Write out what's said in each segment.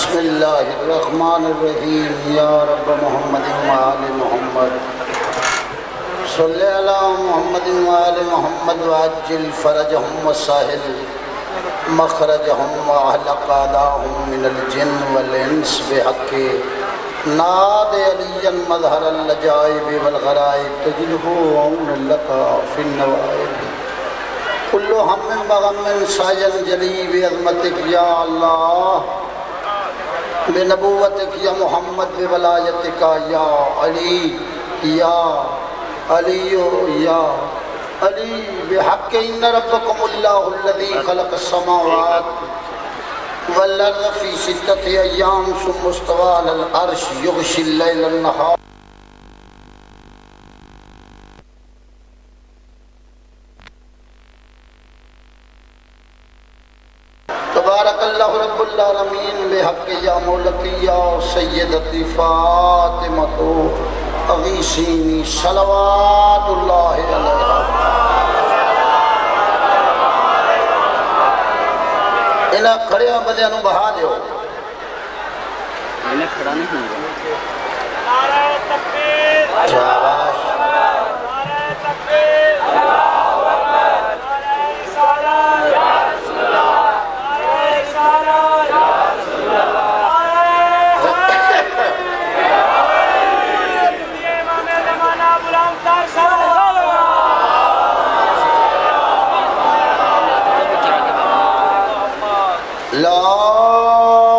بسم اللہ الرحمن الرحیم یا رب محمد وآل محمد صلی علی محمد وآل محمد وعجل فرجہم وساہل مخرجہم واحلق اعداءہم من الجن والانس بحق ناد علی مظہر اللجائب والغرائب تجدہ عون لکا فی النوائب کل ہم بغم ساجن جلی بعظمتک یا اللہ بنبوتک یا محمد بولایتک یا علی یا علی یا علی بحق ان ربکم اللہ الذی خلق السماوات والارض فی ستۃ ایام ثم استوى علی العرش یغشی اللیل النہار تبارک اللہ رب العالمین بحق یا مولتی یا سیدتی فاطمۃ اغیثینی صلوات اللہ علیہ انہاں کھڑے بندیاں نوں بہا دیو انہیں کھڑا نہیں ہوگا نعرہ تکبیر شاباش نعرہ تکبیر اللہ اکبر نعرہ رسالت یا رسول اللہ نعرہ رسالت یا رسول اللہ لا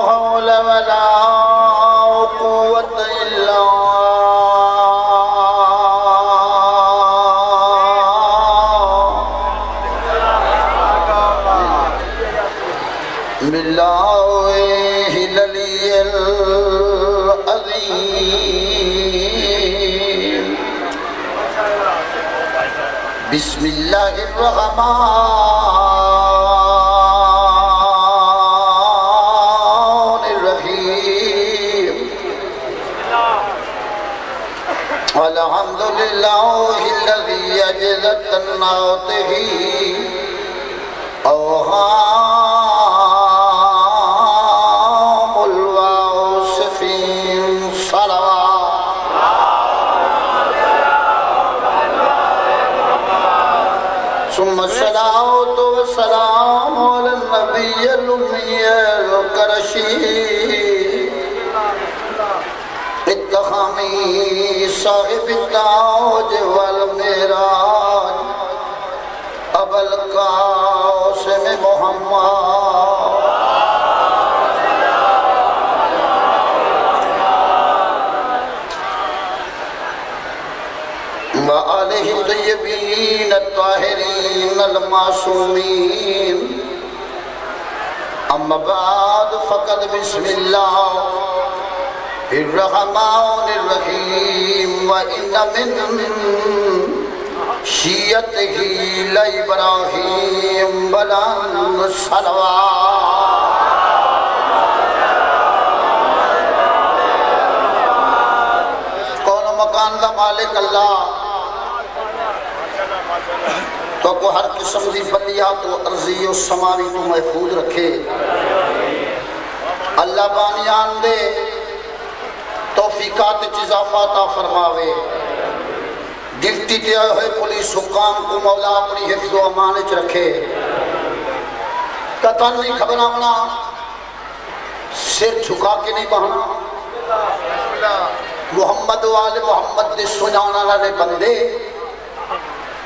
حول ولا قوة إلا بالله العلي العظيم بسم الله الرحمن الرحيم الحمد لله الذي أجزت النعته أوهام الواصفين صلوات ثم الصلاة والسلام على النبي الأمي الكرشي التخامي صاحب التاج والمعراج أبا القاسم محمد وآله الطيبين الطاهرين المعصومين أما بعد فقد بسم الله الرحمن الرحيم وإن من شيعته لإبراهيم بلند صلوات کون مکان دا مالک اللہ تو کو ہر قسم دی بلیات و ارضی و سماوی تو محفوظ رکھے اللہ بانیان دے توفیقات اضافاتا فرماوے ڈیوٹی تے آئے ہوئے پولیس حکام کو مولا اپنی حفظ و امانت رکھے قطن نہیں گھبرانا سر جھکا کے نہیں بہنا محمد و آل محمد دے سجانا لے بندے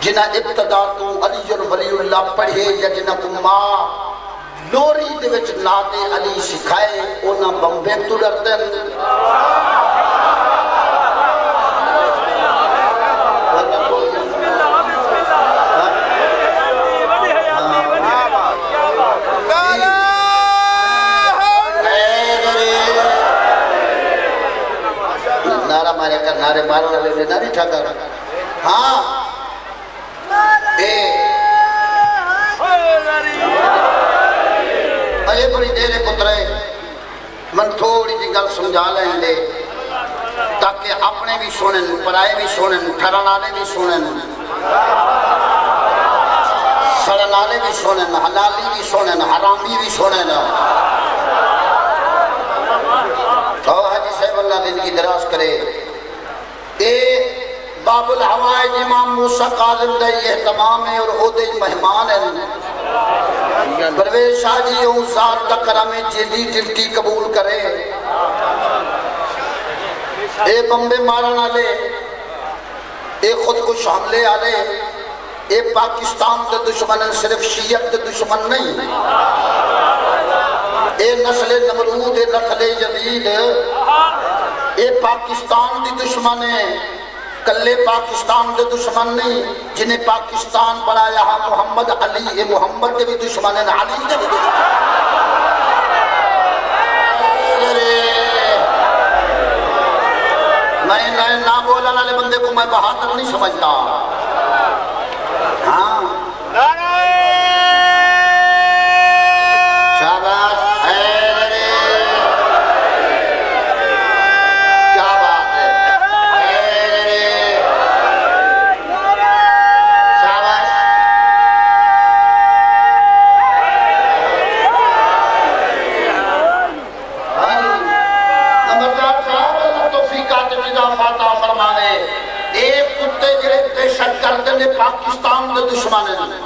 جنہ ابتدا تو علی ولی اللہ پڑھے یا جنہ کو ماں لوری دے وچ ناد علی سکھائے اونا بمبے تو ڈرتے نعرہ مارے کر نعرے مارنے لے نعرے ٹھاکر ہاں اے بڑی دیرے پترے من تھوڑی جی گل سمجھا لیں دے تاکہ اپنے بھی سنن پرائے بھی سنن ٹھرانالے بھی سنن سڑنالے بھی سنن حلالی بھی سنن حرامی بھی سنن مولا زندگی دراز کرے. اے باب الحوائج امام موسیٰ قاظم دے اہتمام ہے اور او دے مہمان ہیں. پرویز شاہ جی اون ذات دا کرم جیدی جلتی قبول کرے. اے بمبے مارن آلے، اے خود کش حملے آلے، اے پاکستان دے دشمن صرف شیعت دے دشمن نہیں. اے نسل نمرود، اے نسل یزید، اے پاکستان دی دشمن ہے. کلے پاکستان دے دشمن نہیں، جنہیں پاکستان بنایا محمد علی، اے محمد دے بھی دشمن ہیں، علی دے بھی دشمن میں نہ بولا والے بندے کو میں بہادر نہیں سمجھتا. ہاں شاباش حیدری، کیا بات ہے حیدری، شاباش. نمبردار صاحب اللہ توفیقات اضافات فرماوے. ایک کتے جڑے دہشت گرد نے پاکستان دے دشمن ہیں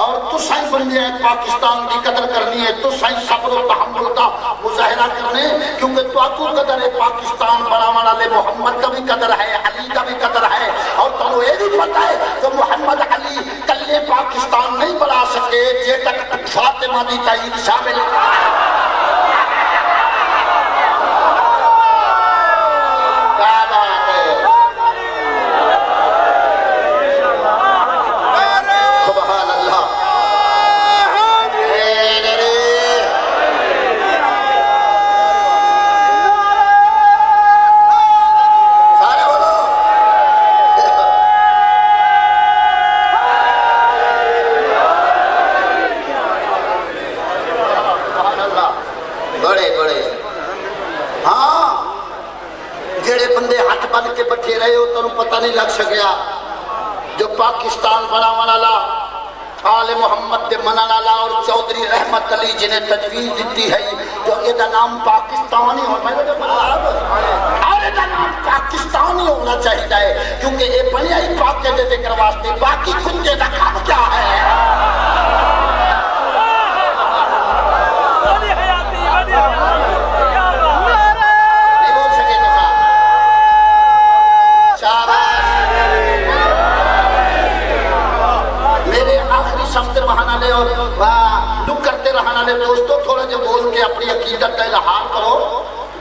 اور تساں بندے ہیں پاکستان دی قدر کرنی ہے، تساں صبر و تحمل کا مظاہرہ کرنے، کیونکہ تو کو قدر ہے پاکستان بناون والے محمد کا بھی قدر ہے، علی کا بھی قدر ہے. اور تمہیں یہ بھی پتہ ہے کہ محمد علی کلے پاکستان نہیں بنا سکے جے تک فاطمہ دی تائید شامل پتہ نہیں لگ سکیا. جو پاکستان بناون والا آل محمد دے منن والا اور چودھری رحمت علی جنہیں تجویز دیتی ہے جو یہ نام پاکستانی ہونا اور یہ نام پاکستانی ہونا چاہیے کیونکہ یہ بنیا ہی پاکے دے ذکر واسطے، باقی کتے دا کام کیا ہے. لک کرتے رہنا لے دوستو تھوڑا جو بول کے اپنی عقیدت کا اظہار کرو.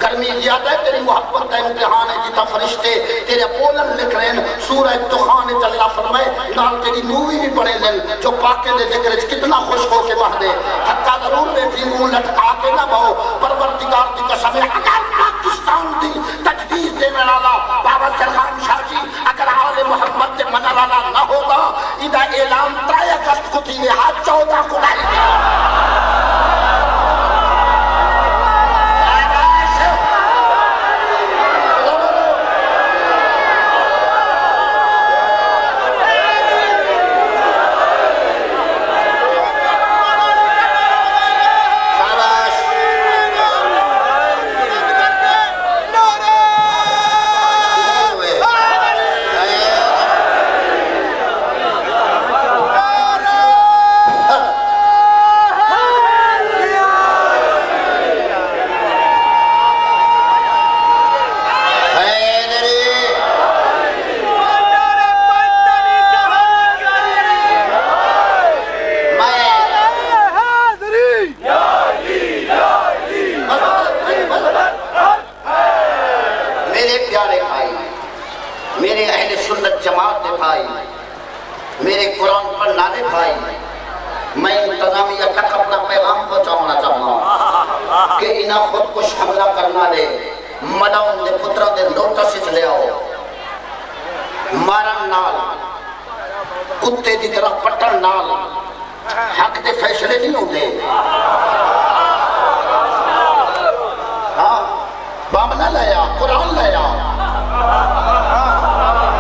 گرمی زیادہ ہے، تیری محبت کا امتحان ہے، جتا فرشتے تیرے بولن لکھ رہے ہیں. سورہ دخان اللہ فرمائے نال تیری مووی بھی پڑھے لیں جو پاکے دے ذکر کتنا خوش ہو کے بہ دے. حتیٰ ضرور بیٹھی منہ لٹکا کے نہ بہو، پروردگار دی قسم ہے اگر پاکستان دی تجویز دینے والا بابا سرخان شاہ جی اگر آل محمد دے منع والا نہ ہوگا، ادھا اعلان 3 اگست کو تھی ہاتھ 14 کو لائی گیا. میرے قرآن پر نانے بھائی، میں انتظامیہ تک اپنا پیغام پہنچانا چاہوں کہ انہاں خود کش حملہ کرنا لے مداؤں دے پترہ دے نوٹس لے آؤ. مارن نال کتے دی طرح پٹن نال حق دے فیصلے نہیں ہوں دے. ہاں بام نہ لیا، قرآن لیا.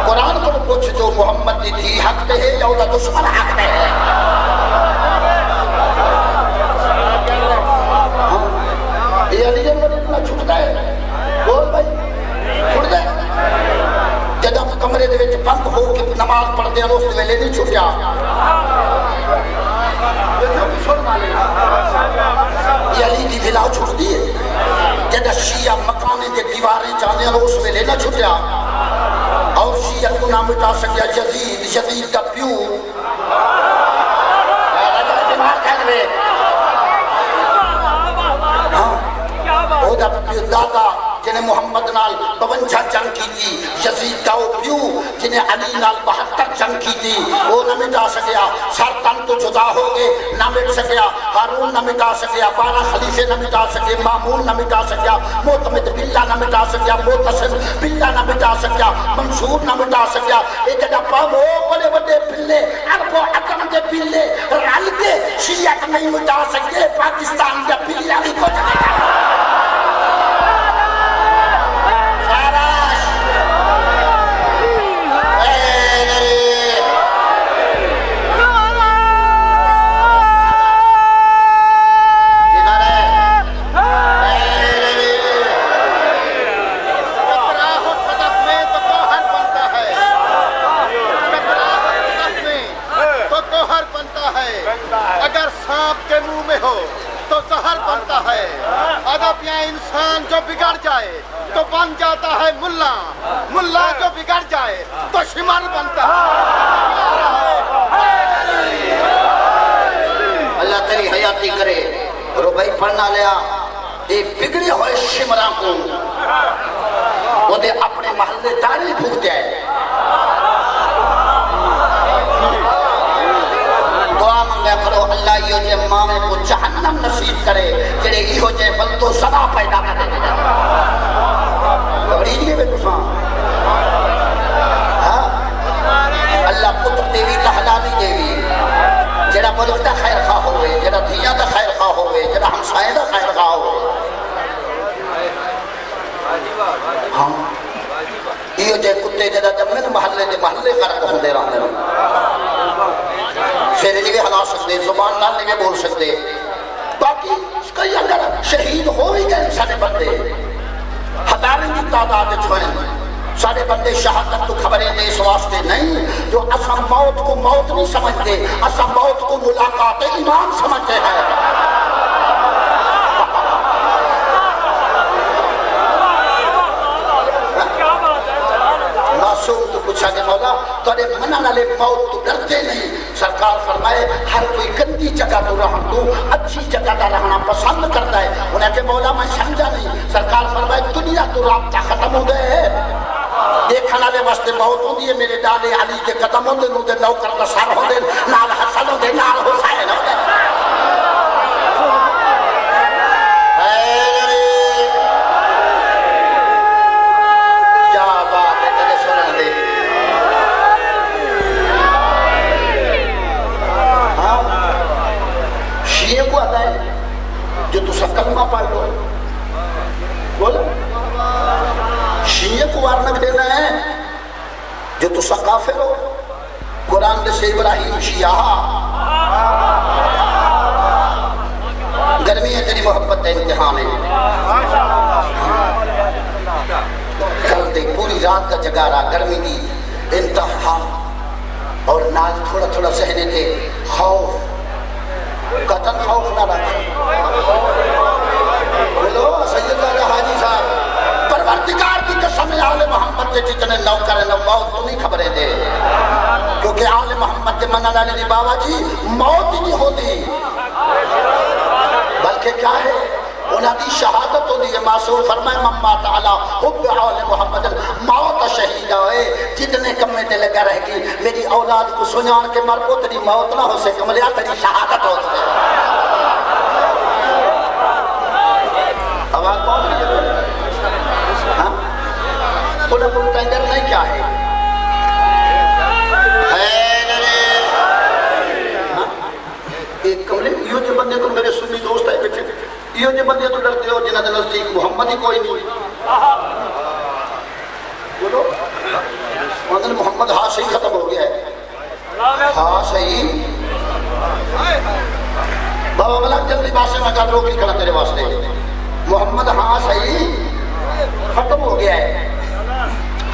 قرآن کو پوچھ جو محمد دی تھی حق دے ہے یا اولا دشمن حق دے ہے. یہ علی جنگل اتنا چھکتا ہے بول بھائی وچ بند ہو کے نماز پڑھدے ہیں اس ویلے نہیں چھٹیا یہ علی دی دلا چھٹ دی ہے جدہ شیعہ مکانے دے دیواریں جانے ہیں اس ویلے نہ چھٹیا اور شیعہ کو نہ مٹا سکیا یزید دا پیو دماغ کھل رہے او دا پیو دادا جنہیں محمد نال 52 جنگ کی تھی یزید دا پیو جنہیں علی نال 72 جنگ کی تھی وہ نہ مٹا سکیا سرطان تو جدا ہو گئے نہ مٹ سکیا ہارون نہ مٹا سکیا 12 خلیفے نہ مٹا سکے مامون نہ مٹا سکیا معتمد باللہ نہ مٹا سکیا معتصم باللہ نہ مٹا سکیا منصور نہ مٹا سکیا ایک جگہ وہ بڑے بڑے بلے عرب و عجم کے بلے رل کے شیعہ نہیں مٹا سکتے پاکستان کے بلہ بھی کچھ نہیں اگر سانپ کے منہ میں ہو تو زہر بنتا ہے ادب یا انسان جو بگڑ جائے تو بن جاتا ہے ملا ملا جو بگڑ جائے تو شمر بنتا ہے اللہ تیری حیاتی کرے ربائی پڑھنا لیا اے بگڑے ہوئے شمرہ کو وہ دے اپنے محلے داری بھوک جائے کرو اللہ یہ جے ماں کو جہنم نصیب کرے جڑے یہ جے بلدو سدا پیدا کرے خبری دیئے بے کساں اللہ پتر دیوی تحلالی دیوی جڑا ملک دا خیر خواہ ہوئے جڑا دھیاں دا خیر خواہ ہوئے جڑا ہمسائے دا خیر خواہ ہوئے ہاں یہ جے کتے جڑا جمن محلے دے محلے غرق ہوں دے رہنے شیر نہیں بھی ہلا سکتے زبان نال نہیں بھی بول سکتے باقی کئی اگر شہید ہو ہی گئے سارے بندے ہزاریں کی تعداد چھوئیں سارے بندے شہادت تو خبریں دے اس واسطے نہیں جو اسا موت کو موت نہیں سمجھتے اسا موت کو ملاقات ایمان سمجھتے ہیں معصوم تو پوچھا کہ مولا تورے منن والے موت تو ڈرتے نہیں سرکار فرمائے ہر کوئی گندی جگہ تو رہن تو اچھی جگہ کا رہنا پسند کرتا ہے انہیں کہ مولا میں سمجھا نہیں سرکار فرمائے دنیا تو رابطہ ختم ہو گئے دیکھنا لے واسطے موت ہوں دیئے میرے ڈالے علی کے قدم ہوں دے نو دے نوکر نصار ہوں دے نال حسن ہوں دے نال حسین ہوں دے جو تو سا کلمہ پڑھ لو بول شیعہ کو وارنک دینا ہے جو تو سا کافر ہو قرآن دے سے ابراہیم شیعہ گرمی ہے تیری محبت ہے امتحان ہے کل دے پوری رات کا جگارہ گرمی دی انتہا اور نال تھوڑا تھوڑا سہنے دے خوف قطن خوف نہ رکھ بولو سیدہ حاجی صاحب پروردگار کی قسم آل محمد کے جتنے نوکر ہیں موت تو نہیں خبریں دے کیونکہ آل محمد کے منع لانے دی بابا جی موت ہی نہیں ہوتی بلکہ کیا ہے انہاں دی شہادت ہوتی ہے معصوم فرمائے مما تعالی حب آل محمد موت شہید ہوئے جتنے کمے تے لگا رہ گی میری اولاد کو سنان کے مر کو تیری موت نہ ہو سے کملیا تیری شہادت ہو سے آواز بہت نہیں ہاں انہاں کو ٹینڈر نہیں کیا ہے ایک کملے یہ جو بندے کو میرے سنی دوست ہے بیٹھے یہ جو بندے تو ڈرتے ہو جنہاں دے نزدیک محمد ہی کوئی نہیں بولو مگر محمد ہاں صحیح ختم ہو گیا ہے ہاں صحیح بابا ملک جلدی باسے میں کہا روکی کھڑا تیرے واسطے محمد ہاں صحیح ختم ہو گیا ہے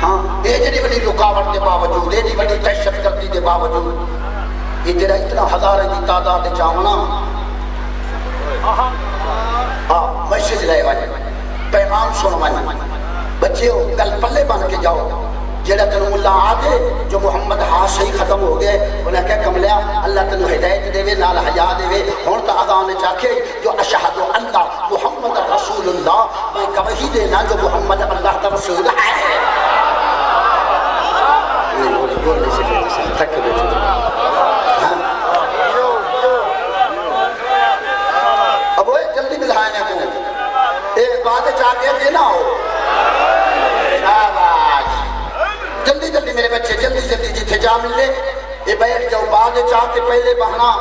ہاں ایڈی بڑی رکاوٹ کے باوجود ایڈی بڑی دہشت گردی کے باوجود یہ تیرا اتنا ہزاریں کی تعداد چاہنا ہاں میسج لے وجہ پیغام سن وجہ بچے ہو گل پلے بن کے جاؤ جیڑا تنو اللہ آدھے جو محمد ہاں صحیح ختم ہو گئے انہیں کہا کملیا اللہ تنو ہدایت دے وے نال حیا دے وے ہون تا اذان چاکے جو اشہد اللہ محمد رسول اللہ میں گواہی دینا جو محمد اللہ کا رسول ہے بولنے سے تھک بیٹھے اب وہ جلدی ملہائنے کو ایک بات چاکے دینا ہو جلدی جلدی میرے بچے جلدی جلدی جتھے جا ملے یہ بیٹھ جاؤ بعد چاہ کے پہلے بہنا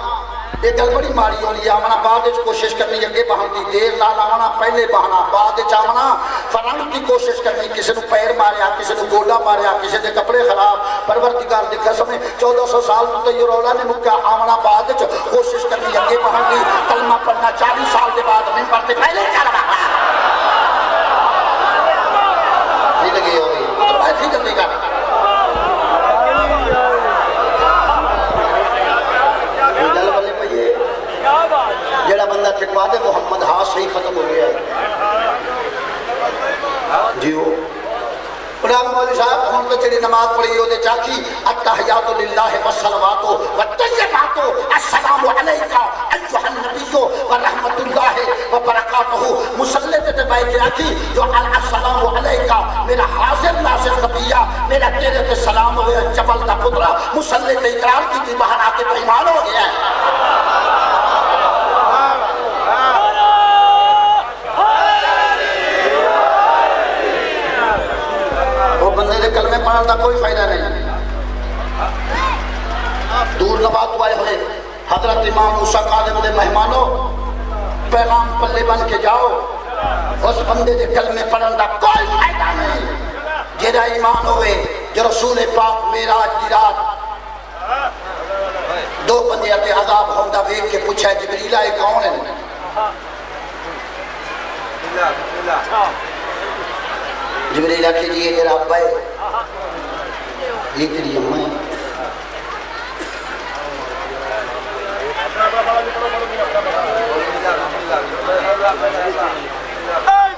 یہ گل بڑی ماری ہونی آمنا بعد کوشش کرنی اگے بہن دی دیر نال آمنا پہلے بہنا بعد چاہنا فرنگ کی کوشش کرنی کسی نے پیر ماریا کسی نے گوڈا ماریا کسی نے کپڑے خراب پروردگار دی قسم 1400 سال تو یہ رولا نے مکہ آمنا بعد کوشش کرنی اگے بہن دی کلمہ پڑھنا 40 سال کے بعد ممبر تے پہلے چل رہا نہیں لگی ہوئی مطلب ایسی جلدی کر جڑا بندہ ٹھکوا دے محمد ہاں صحیح ختم ہو گیا جی وہ پڑھا مولی صاحب ہم تو چلی نماز پڑھی ہو دے چاکی التحیات للہ والصلوات والطیبات السلام علیکہ ایھا النبی ورحمت اللہ وبرکاتہ مسلط تے بائی چاکی جو السلام علیکہ میرا حاضر ناصر نبیہ میرا تیرے تے سلام ہوئے جبل دا پترہ مسلط اقرار کی تھی باہر آکے تو ایمان ہو گیا ہے کلمے پڑھنے کا کوئی فائدہ نہیں دور نبات آئے ہوئے حضرت امام موسیٰ قادم دے مہمانوں پیغام پلے بن کے جاؤ اس بندے دے کلمے پڑھنے کا کوئی فائدہ نہیں جیڑا ایمان ہوئے جو رسول پاک معراج دی رات دو بندے تے عذاب ہوندہ ویکھ کے پوچھا جبریل اے کون ہے جبریل آکھے جی یہ تیرا ابا ہے یہ تیری اماں ہے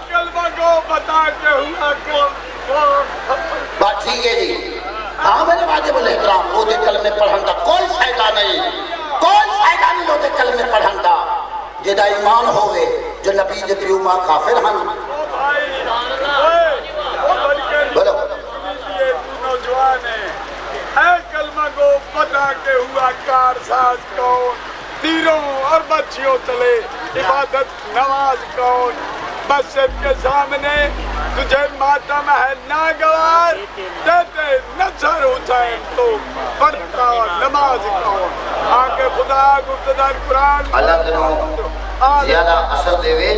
کلمہ کو بتا کے ہوا بات ٹھیک ہے جی ہاں میرے واجب الاحترام وہ دے کلمے پڑھن دا کوئی فائدہ نہیں وہ دے کلمے پڑھن دا جیدہ ایمان ہوئے جو نبی دے پیو ماں کافر ہن بولو نوجوان ہے اے کلمہ کو پتا کہ ہوا کارساز کون تیروں اور بچیوں تلے عبادت نواز کون مسجد کے سامنے تجھے ماتم ہے ناگوار دیتے نظر حسین تو پڑھتا نماز کون آگے خدا گفتدار قرآن اللہ دنوں زیادہ اثر دے وے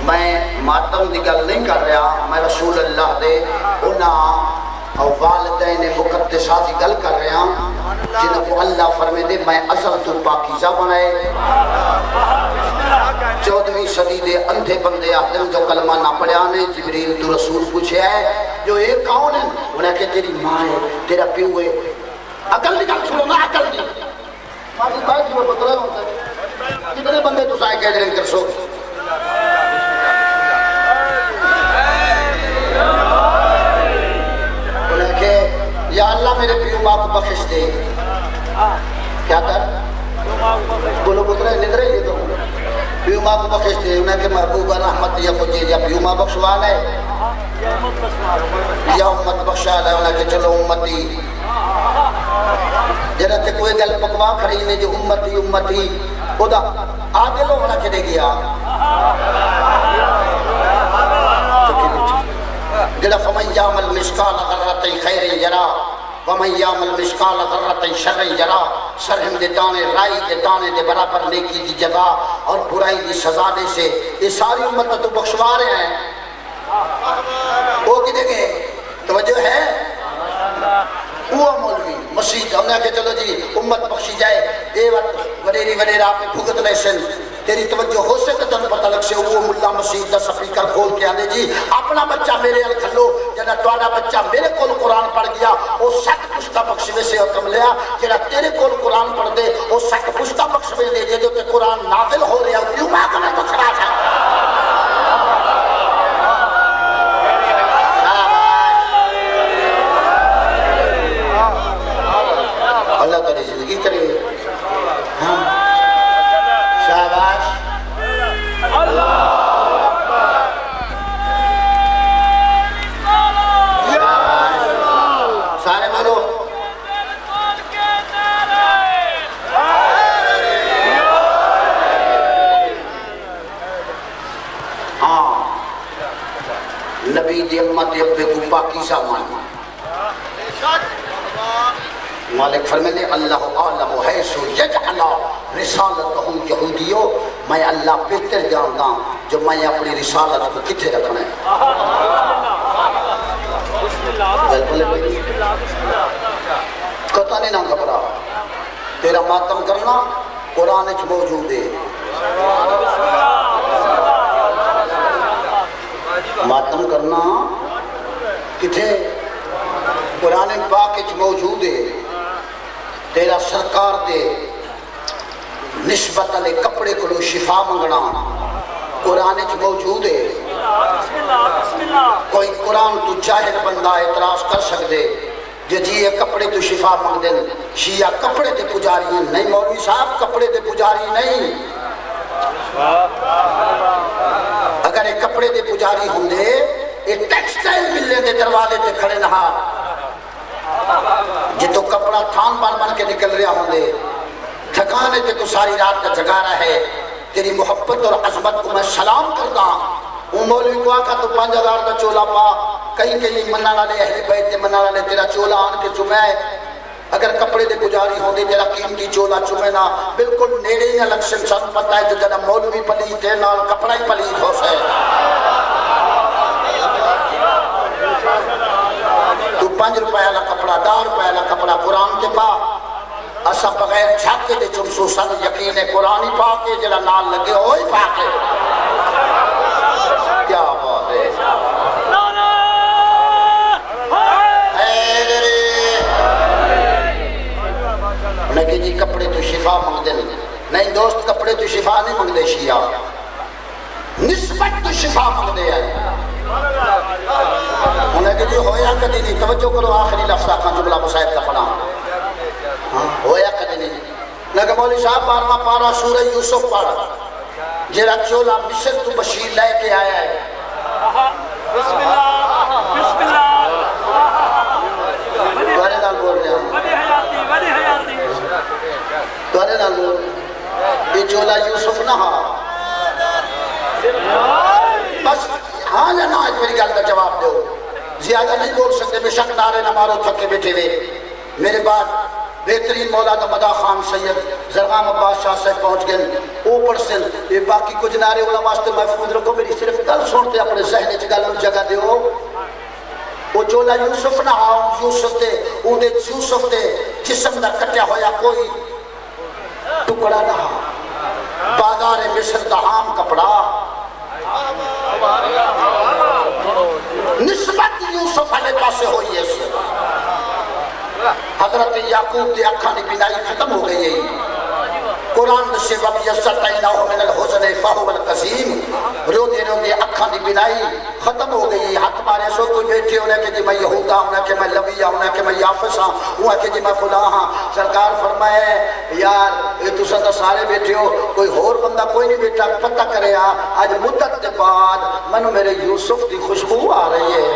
میں ماتم دی گل نہیں کر رہا میں رسول اللہ دے انہاں اور والدین مقدسہ دی گل کر رہا جنہوں کو اللہ فرمے دے میں ازل تو پاکیزہ بنائے 14ویں صدی دے اندھے بندے آدم جو کلمہ نہ پڑھانے جبریل تو رسول پوچھے ہے جو ایک کون ہے انہیں کہ تیری ماں ہے تیرا پیو ہے عقل نکال چھوڑو نا عقل نہیں ماں بھائی جو بدلے ہوتا ہے کتنے بندے تو سائے کہہ دیں کر سو یا اللہ میرے پیو ماں کو بخش دے کیا کر بولو بطرہ ندرے یہ تو پیو ماں کو بخش دے انہیں کہ محبوب رحمت یا کچھ یا پیو ماں بخشوا لے یا امت بخشا لے انہیں کہ چلو امتی جنہا کہ کوئی گل پکوا کھڑی نے جو امتی خدا آگے لو انہیں کہ دے گیا جنہا فمن یعمل مسقال ذرۃ خیر یرا ومن یعمل مسقال ذرۃ شر یرا سرہم دے دانے رائی دے دانے دے برابر نیکی دی جگہ اور برائی دی سزا دے سے یہ ساری امت تو بخشوا رہے ہیں وہ کی دیں گے توجہ ہے وہ مولوی مسیح ہم نے کہ چلو جی امت بخشی جائے اے وقت وڈیری وڈیرا آپ بھگت لے سن تیری توجہ ہو سے تن پتہ لگ سے وہ ملا مسیح دا سپیکر کھول کے آنے جی اپنا بچہ میرے ال کھلو جنہ توڑا بچہ میرے کول قرآن پڑھ گیا وہ سک پشتا بخشوے سے حکم لیا جنہ تیرے کول قرآن پڑھ دے وہ سک پشتا بخشوے لے جے جو تے قرآن نازل ہو رہا کیوں میں کنے تو کھڑا تھا اللہ تعالی زندگی کرے شاباش سارے بولو ہاں نبی دی امت ابے کو پاکیزہ مانا مالک فرمائے اللہ عالم حیث یجعل رسالتہم یہودیو میں اللہ بہتر جان گا جو میں اپنی رسالت کو کتھے رکھنا ہے قطع نہیں نہ گھبرا تیرا ماتم کرنا قرآن اچھ موجود ہے ماتم کرنا کتھے قرآن پاک اچھ موجود ہے تیرا سرکار دے نسبت علی کپڑے کو شفا منگنا قرآن اچھ موجود ہے کوئی قرآن تو جاہل بندہ اعتراض کر سکتے جی یہ کپڑے تو شفا منگ دیں شیعہ کپڑے دے پجاری ہیں نہیں مولوی صاحب کپڑے دے پجاری نہیں اگر یہ کپڑے دے پجاری ہوں دے یہ ٹیکسٹائل ملنے دے دروازے تے کھڑے نہا جی تو کپڑا تھان بن کے نکل رہا ہوں دے تھکانے تے تو ساری رات کا جگا رہا ہے تیری محبت اور عظمت کو میں سلام کرتا ہوں مولوی کو آکا تو 5000 کا چولا پا کہیں کہیں منہ والے اہل بیت دے منہ والے تیرا چولا آن کے چمائے اگر کپڑے دے گزاری ہوں دے تیرا قیمتی چولا چمے نا بالکل نیڑے ہی الیکشن سن پتہ ہے جو جنہ مولوی پلیت ہے نال کپڑا ہی پلیت ہو سے تو 5 روپے والا کپڑا 10 روپے والا کپڑا قرآن کے پا اسا بغیر چھاکے دے چمسو سن یقین قرآن ہی پا کے جنہ نال لگے ہوئی پا کے کیا بات ہے انہیں کہ جی کپڑے تو شفا مانگ دے نہیں دوست کپڑے تو شفا نہیں مانگ دے شیعہ نسبت تو شفا مانگ دے آئے انہیں کہ جی ہویا کدی نہیں توجہ کرو آخری لفظ آخان جملہ مسائب کا پڑھا ہویا کدی نہیں انہیں کہ مولی صاحب 12واں پارا سورہ یوسف پڑھ جیرا چولا مصر تو بشیر لے کے آیا ہے بسم اللہ بسم اللہ دوارے نال بول رہے ہیں ولی حیاتی دوارے نال بول رہے یہ چولا یوسف نہ ہاں بس ہاں یا نہ آج میری گل کا جواب دو زیادہ نہیں بول سکتے بے شک نعرے نہ مارو تھکے بیٹھے ہوئے میرے بعد بہترین مولانا مدا خان سید زرغام عباس شاہ سے پہنچ گئے اوپر سے یہ باقی کچھ نعرے علماء سے محفوظ رکھو میری صرف گل سنتے اپنے ذہن چ گل جگہ دیو وہ چولا یوسف نہ ہاں یوسف تے اودے یوسف تے جسم دا کٹیا ہویا کوئی ٹکڑا نہ ہاں بازار مصر دا عام کپڑا نسبت یوسف علیہ پاسے ہوئی ہے حضرت یعقوب دی اکھاں دی بینائی ختم ہو گئی ہے قرآن سے وَبْيَسَّتَيْنَاهُ مِنَ الْحُزْنِ فَهُوَ الْقَسِيمُ رو دے اکھاں دی بینائی ختم ہو گئی ہاتھ مارے سو کوئی بیٹھے ہونے کہ جی میں یہودا ہونا کہ میں لوی ہونا کہ میں یافس ہاں ہوا کہ جی میں فلاں ہاں سرکار فرمائے یار یہ تساں تو سارے بیٹھے ہو کوئی اور بندہ کوئی نہیں بیٹھا پتہ کرے آج مدت کے بعد منو میرے یوسف دی خوشبو آ رہی ہے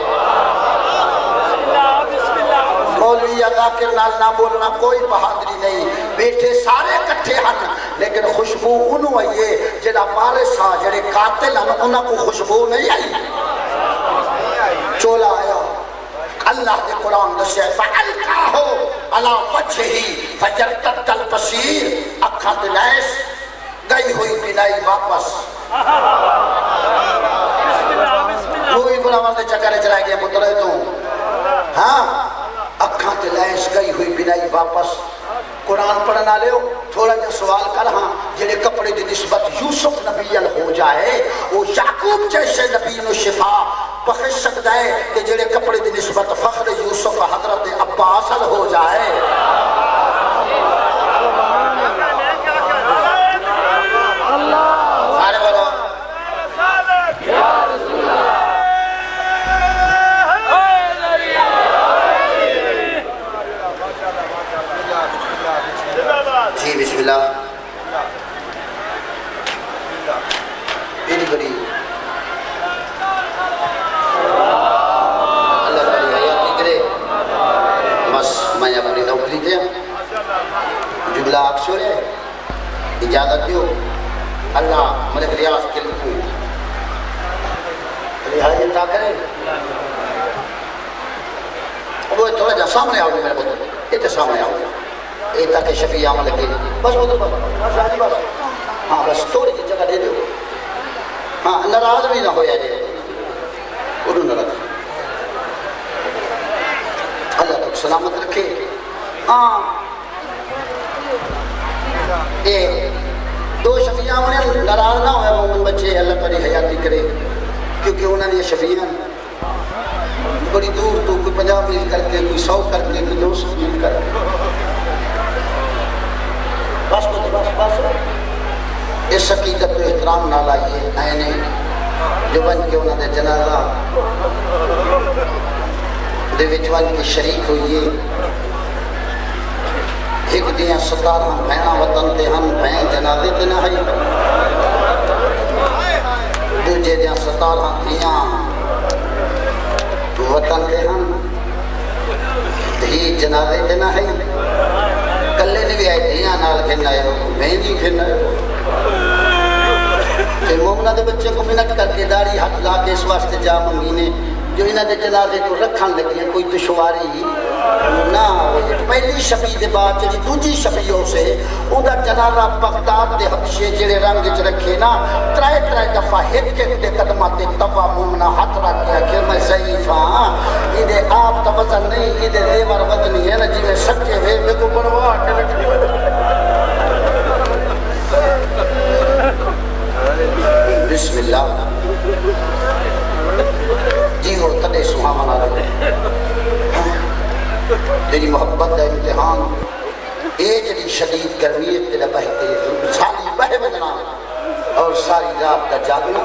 مولوی یا ذاکر نال نہ بولنا کوئی بہادری نہیں بیٹھے سارے کٹھے ہن لیکن خوشبو انہوں آئیے جڑا وارث آ جڑے قاتل ہن انہاں کو خوشبو نہیں آئی چولا آیا اللہ کے قرآن دسے فَأَلْقَاهُ عَلَى وَجْهِهِ فَجَرْتَتَ الْبَصِيرُ اکھاں تے لیس گئی ہوئی بینائی واپس کوئی بڑا والدے چکرے چلائے گیا پترے تو ہاں اکھاں تے لیس گئی ہوئی بینائی واپس قرآن پڑھنا لے تھوڑا جا سوال کر ہاں جڑے کپڑے دی نسبت یوسف نبی ہو جائے وہ یعقوب جیسے نبی نو شفا بخش سکتا ہے کہ جڑے کپڑے دی نسبت فخر یوسف حضرت عباس ہو جائے سارے بولو جی بسم اللہ بڑی اللہ تعالی حیاتی کرے بس میں اپنی نوکری دیا جملہ اکثر ہے اجازت دیو اللہ ملک ریاض کے لکھوں رہائی عطا کرے وہ تھوڑا جا سامنے آؤ گے میرے بہت یہ تو سامنے آؤ گے یہ تاکہ شفیع عمل لگے بس وہ تو بس ہاں بس تھوڑی سی جگہ دے دو ہاں ناراض بھی نہ ہویا جائے انہوں نے رکھ اللہ تک سلامت رکھے ہاں یہ دو شفیع عمل ناراض نہ ہویا مومن بچے اللہ پر حیاتی کرے کیونکہ انہوں نے شفیع بڑی دور تو کوئی 50 میل کر کے کوئی 100 کر کے کوئی 200 میل کر کے بس بس اس حقیقت کو احترام نہ لائیے آئینے جو بن کے انہوں نے جنازہ دے وچوان کی شریک ہوئیے ایک دیاں 17 بھینا وطن تے ہم بھین جنازے تے نہ ہے دوجے دیاں 17 دیاں وطن تے ہم دھی جنازے تے نہ ہے کلے نے بھی آئے دیاں نال کھینا ہے بہنی کھینا ہے کہ مومنہ دے بچے کو منٹ کر کے داڑھی ہاتھ لا کے اس واسطے جا منگینے جو انہاں دے جنازے کو رکھن لگی ہیں کوئی دشواری نہ ہوئے پہلی شفیع دے بعد جڑی دوجی شفیعوں سے اوندا جنازہ بغداد دے حبشے جڑے رنگ وچ رکھے نا ترائے دفعہ ایک دے قدماں تے توا مومنہ ہاتھ رکھ کے کہ میں ضعیف ہاں ادے آپ دا وزن نہیں ادے زیور وزنی ہے نا جی میں سچے ہوئے میں کو بڑھوا کے رکھنی بسم اللہ جی وہ تدے سہاونا رہے تیری محبت ہے امتحان اے جڑی شدید گرمی ہے تیرا بہتے ساری بہ بجنا اور ساری رات کا جاگنا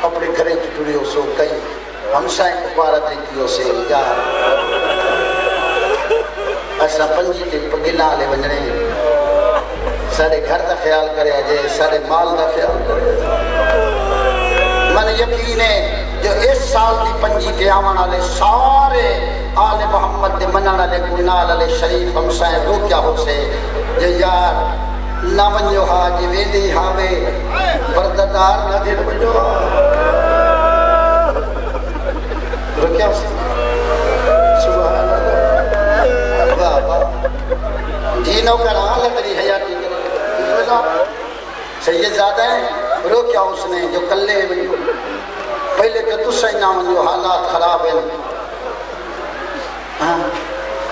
اپنے گھرے کی ٹوڑی ہو سو کئی ہمسائیں پکارت رہتی ہو سے یار ایسا پنجی تے پگلا لے بجنے سارے گھر دا خیال کرے جے سارے مال دا خیال کرے من یقین ہے جو اس سال دی پنجی تے آمان والے سارے آل محمد دے منن والے گنال والے شریف ہمسائیں رو کیا ہو سے جو یار نہ ونجو ہا جی ویندی ہاوے برددار نہ دیر ونجو ہا رو کیا ہو سے سبحان اللہ واہ واہ جینوں کا رہا تیری حیاتی کرے سید زیادہ ہے رو کیا اس نے جو کلے بنیو پہلے کہ تو صحیح نہ جو حالات خراب ہیں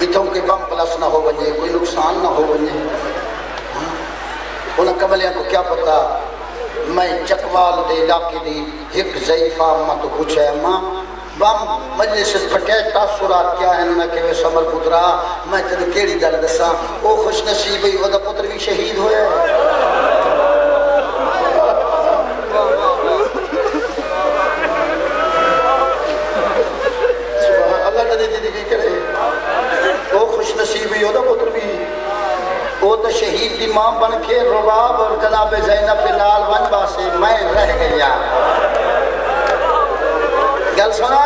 اتوں کے بم پلس نہ ہو بنجے کوئی نقصان نہ ہو بنجے انہیں کملیاں کو کیا پتا میں چکوال دے علاقے دی ایک ضعیفہ اماں تو پوچھا ہے اماں بم مجلس پھٹے تاثرات کیا ہے انہوں نے کہ وہ سمر پترا میں تیرے کیڑی گل دساں او خوش نصیب ہی وہ دا پتر بھی شہید ہویا ہے نصیبی ہو دا پتر بھی وہ تو شہید دی ماں بن کے رباب اور جناب زینب کے نال ون باسے میں رہ گیا گل سنا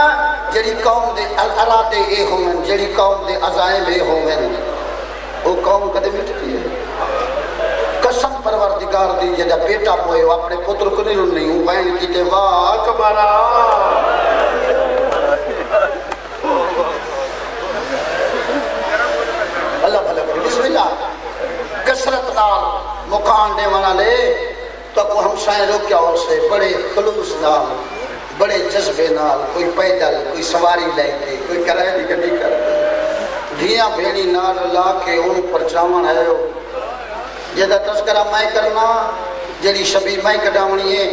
جڑی قوم دے ارادے اے ہومن جڑی قوم دے عزائم اے ہومن وہ قوم کدے مٹتی ہے قسم پروردگار دی جڑا بیٹا ہوئے وہ اپنے پتر کو نہیں ہوں بہن کی تے واہ اکبرا بسم اللہ کسرت نال مکان دے وانا لے تو کو ہمسائیں روکیا ہو سے بڑے خلوص نال بڑے جذبے نال کوئی پیدل کوئی سواری لے کے کوئی کرائے دی گڈی کر دھیاں بھیڑی نال لا کے ان پر چاون ہے جدا تذکرہ میں کرنا جڑی شبی میں کڈاونی ہے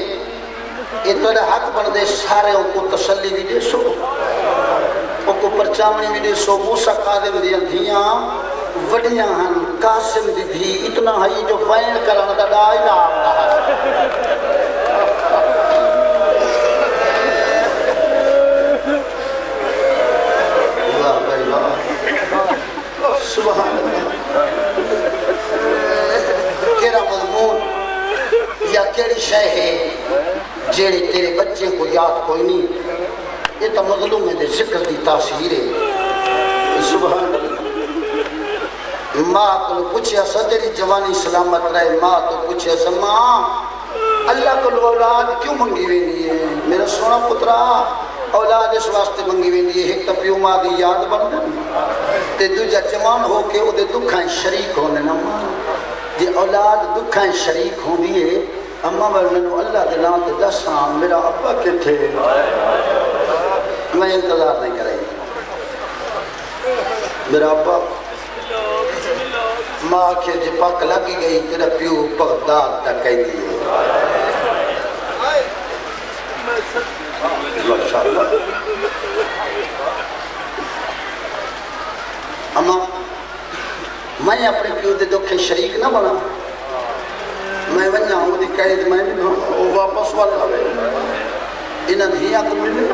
یہ تو حق بندے سارے کو تسلی بھی دے سو کو پرچاونی بھی دے سو موسیٰ قادم دیا دھیاں وڈیاں ہن قاسم دی دھی اتنا ہے جو وین کرنا دا ڈائی نام کہا واہ بھائی واہ سبحان اللہ کیڑا مضمون یا کیڑی شے ہے جیڑی تیرے بچے کو یاد کوئی نہیں یہ تو مظلوم ہے ذکر دی تاثیر ہے سبحان اللہ ماں کو پوچھیا سا تیری جوانی سلامت رہے ماں تو پوچھیا سا ماں اللہ کو اولاد کیوں منگی ویندی ہے میرا سونا پترا اولاد اس واسطے منگی ویندی ہے ایک تو پیو ماں دی یاد بن گئی تے دوجا جوان ہو کے او دے دکھاں شریک ہونے نا ماں جی اولاد دکھاں شریک ہوندی ہے اما مینوں اللہ دے نام تے دساں میرا ابا کتھے میں انتظار نہیں کرے میرا ابا ماں کے جی پاک لگی گئی تیرا پیو بغداد تک کہہ دیئے ماشاءاللہ اما میں اپنے پیو دے دکھے شریک نہ بنا میں ونجا ہوں دی قید میں بھی وہ واپس والا ہے انہاں دھیاں کو ملے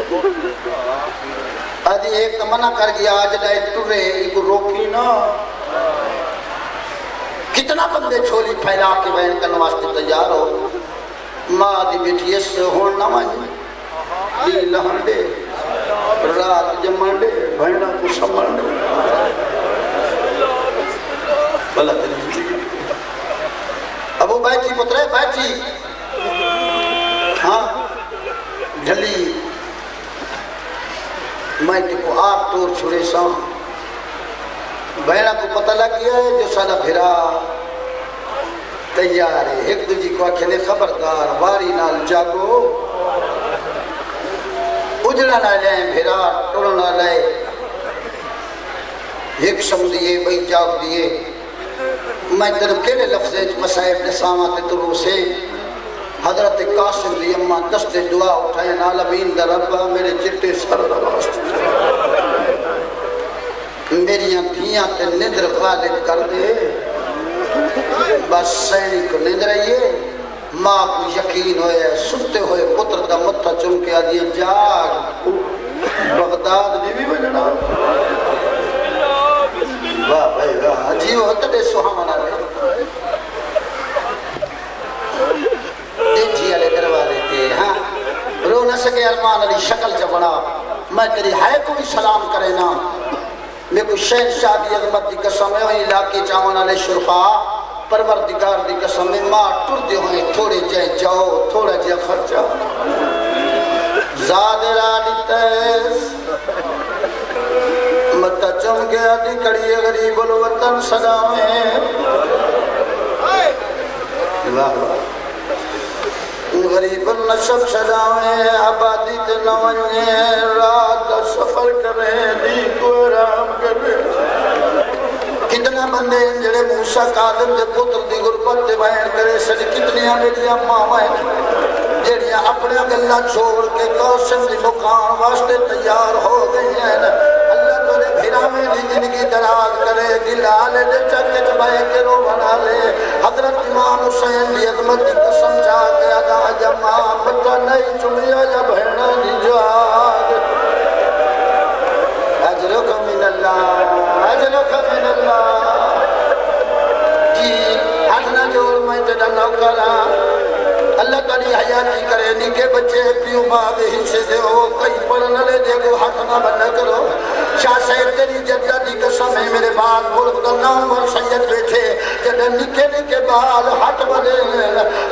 آدھی ایک منع کر گیا آج لائے ٹرے ایک روکی نا کتنا بندے چھولی پھیلا کے بین کرنے واسطے تیار ہو ماں دی بیٹھی اس سے ہون نہ مانی دی لہن دے رات جمن دے بھینڈا کو سمن دے بلا تیری ابو بیٹھی پترے بیٹھی ہاں ڈھلی میں تے کو آپ طور چھوڑے ساں بہنہ کو پتہ لگ گیا ہے جو سادہ بھرا تیار ہے ایک دو جی کو اکھلے خبردار واری نال جاگو اجڑا نہ لائیں بھرا ٹوڑا نہ لائے ایک سم دیئے بھئی جاگ دیئے میں تیرے کیلے لفظیں مسائب نسامات ترو سے حضرت قاسم دی اماں دست دعا اٹھائیں عالمین در ربا میرے چٹے سر رواست میری دھیاں تے ندر غالب کر دے بس سینی کو ندر رہیے ماں کو یقین ہوئے ستے ہوئے پتر دا متھا چن کے آدھیے جاگ بغداد بھی بجنا واہ بھائی واہ جیو ہتڑے سوہانا رہے جی علی دروازے تے ہاں رو نہ سکے ارمان علی شکل جب بنا میں تیری ہے کو بھی سلام کرے نا میں کوئی شہنشاہ دی عظمت دی قسم ہے وہیں علاقے چاون والے شرفا پروردگار دی قسم ہے ماں ٹر دے ہوئے تھوڑے جائے جاؤ تھوڑا جائے خرچہ زاد رادی تیس متا چم گیا دی کڑی غریب الوطن صدامیں غریب النشب صدامیں آبادی تے نوانیے رات کا سفر کریں دی کو رام کریں کتنا بندے جڑے موسیٰ قادم دے پتر دی غربت دے بیان کرے سج کتنیاں میریاں ماں جڑیاں اپنے گلہ چھوڑ کے قاسم دی مقام واسطے تیار ہو گئی ہیں اللہ تو نے بھیرا میں دی زندگی دراز کرے دلالے دے چکے چبائے کے رو بنا لے حضرت امام حسین دی عظمت دی قسم چاہ کے ادا جمع بتا نہیں چمیا یا بہنا دی جاگ اجرک من اللہ اجرک من اللہ جی ہاتھ نہ جوڑ میں تیرا نوکرا اللہ تعالی حیاتی کرے نکے بچے پیو باغ حصے دے ہو کئی پڑھنا لے دے گو ہاتھ نہ بننا کرو شاہ صاحب تیری جدہ دی قسم ہے میرے بعد ملک دا نام اور سید بیٹھے جدہ نکے نکے بال ہاتھ بنے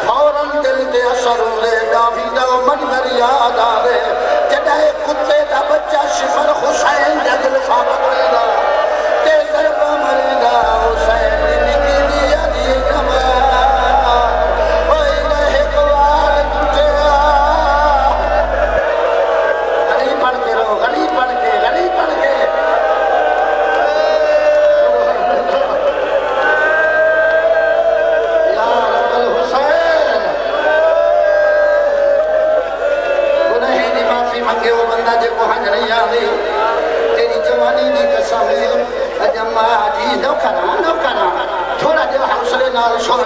فوراں دل تے اثر ہو لے ڈاوی دا منظر یاد آوے جدہ ایک کتے دا بچہ شفر حسین جگل ثابت ہوئے گا تیزر پا مرے گا حسین نکی دیا دی کمار گل سن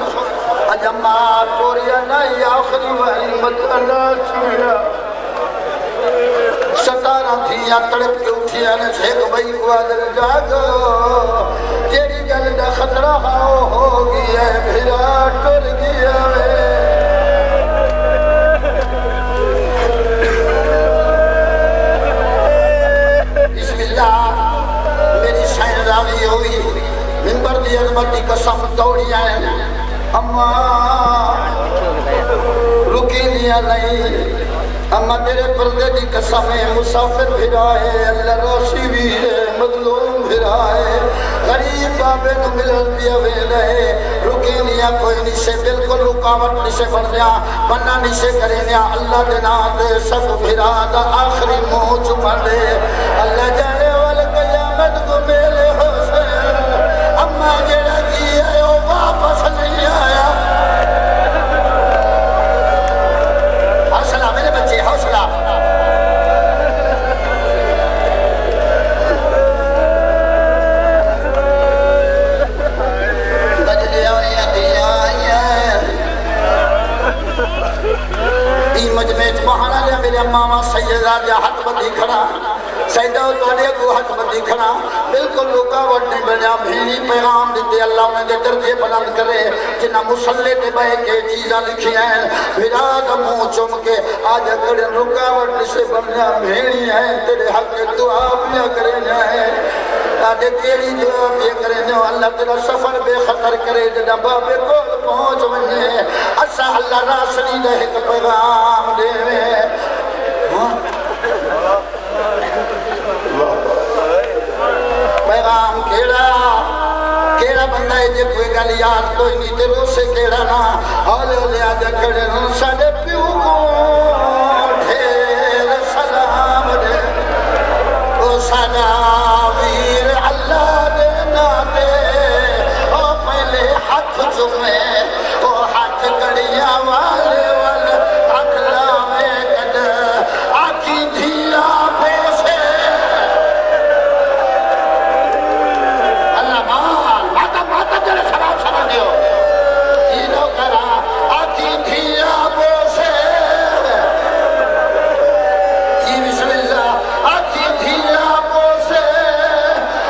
اجما چوریا نہیں آخری والی مطلع چھویا 17 تھیاں تڑپ کے اٹھیا نے چھیک بھئی گوادر جاگو تیری گل دا خطرہ ہو گیا ہے بھیرا ٹر گیا ہے بسم اللہ میری شہر راوی ہوئی منبر دی عظمت کی قسم توڑی آئے اماں رکی لیا نہیں اماں تیرے پردے دی قسم ہے مسافر پھرا ہے اللہ روشی بھی ہے مظلوم پھرا ہے غریب بابے نو ملل پیا ویل ہے رکی لیا کوئی نشے بالکل رکاوٹ نشے بنیا بننا نشے کرینیا اللہ دینا دے سب پھرا دا آخری موچ پڑے اللہ جانے والا قیامت کو میلے حسین اماں جڑا کیا ہے وہ واپس نہیں آیا حوصلہ میرے بچے حوصلہ مجمع بہانا لیا میرے امامہ سیدہ جا حق بندی کھڑا سیدہ توڑے کو حق بندی کھڑا بالکل رکاوٹ نہیں بنیا بھیڑی پیغام دیتے اللہ انہیں دے درجے بلند کرے جنہ مسلح تے بے کے چیزاں لکھی ہیں بھیڑا منہ چم کے آج اکڑے رکاوٹ سے بنیا بھیڑی ہیں تیرے حق دعا بھی کریں ہیں آدھے تیری دعا بھی کریں اللہ تیرا سفر بے خطر کرے جنہ بابے کو پہنچ بنے اسا اللہ راسلی دے ایک پیغام دے پیغام کیڑا بندہ ہے جے کوئی گل یاد کوئی نہیں تے رو سے کیڑا نا ہولے ہولے آجا کھڑے ساڑے پیو کو ڈھیر سلام دے او ساڑا ویر اللہ دے ناتے او پہلے ہاتھ جمعے او ہاتھ کڑیا والے والے اکھلا میں کد آکھی دھیا پوسے اللہ ماتا جلے سلام دیو تینوں کرا آکھی دھیا پوسے جی بسم اللہ آکھی دھیا پوسے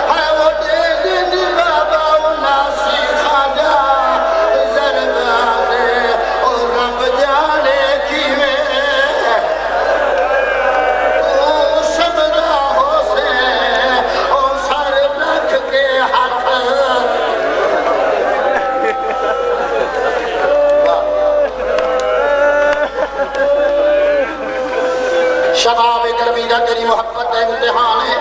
ہے وہ دینی بابا ناسی خاجا زرگانے اور رب جانے کی میں او سبرا ہو سے او سر رکھ کے ہاتھ شباب گرمیدہ تیری محبت امتحان ہے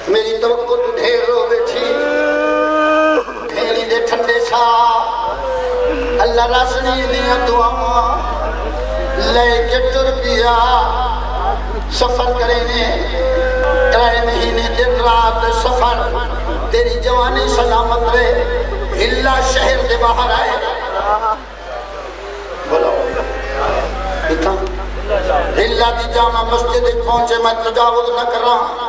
میری توقع تو ڈھیر رو بیٹھی ڈھیری دے ٹھنڈے سا اللہ رسنی دیا دعا لے کے ٹر گیا سفر کرینے 3 مہینے دن رات سفر تیری جوانی سلامت رہے ہلا شہر دے باہر آئے بولو ہلا دی جامع مسجد پہنچے میں تجاوز نہ کر رہا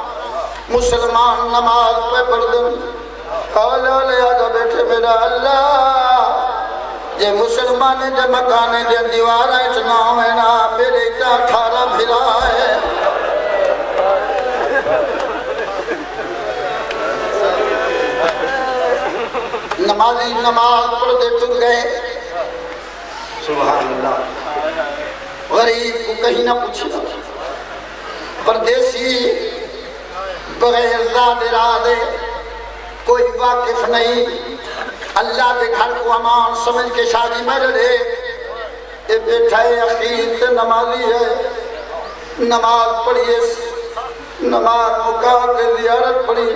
مسلمان نماز پہ پڑھدن حال حال آدھا بیٹھے میرا اللہ جے مسلمانے دے مکانے دے دیوارہ اتنا ہوئے نا میرے اتنا 18 بھرا ہے نمازی نماز پڑھ دے ٹک گئے سبحان اللہ غریب کو کہیں نہ پوچھا پردیسی بغیر ذات ارادے کوئی واقف نہیں اللہ دے گھر کو امان سمجھ کے شادی میں رہے اے بیٹھا ہے اخیر تے نمازی ہے نماز پڑھیے نماز مکا کے زیارت پڑھی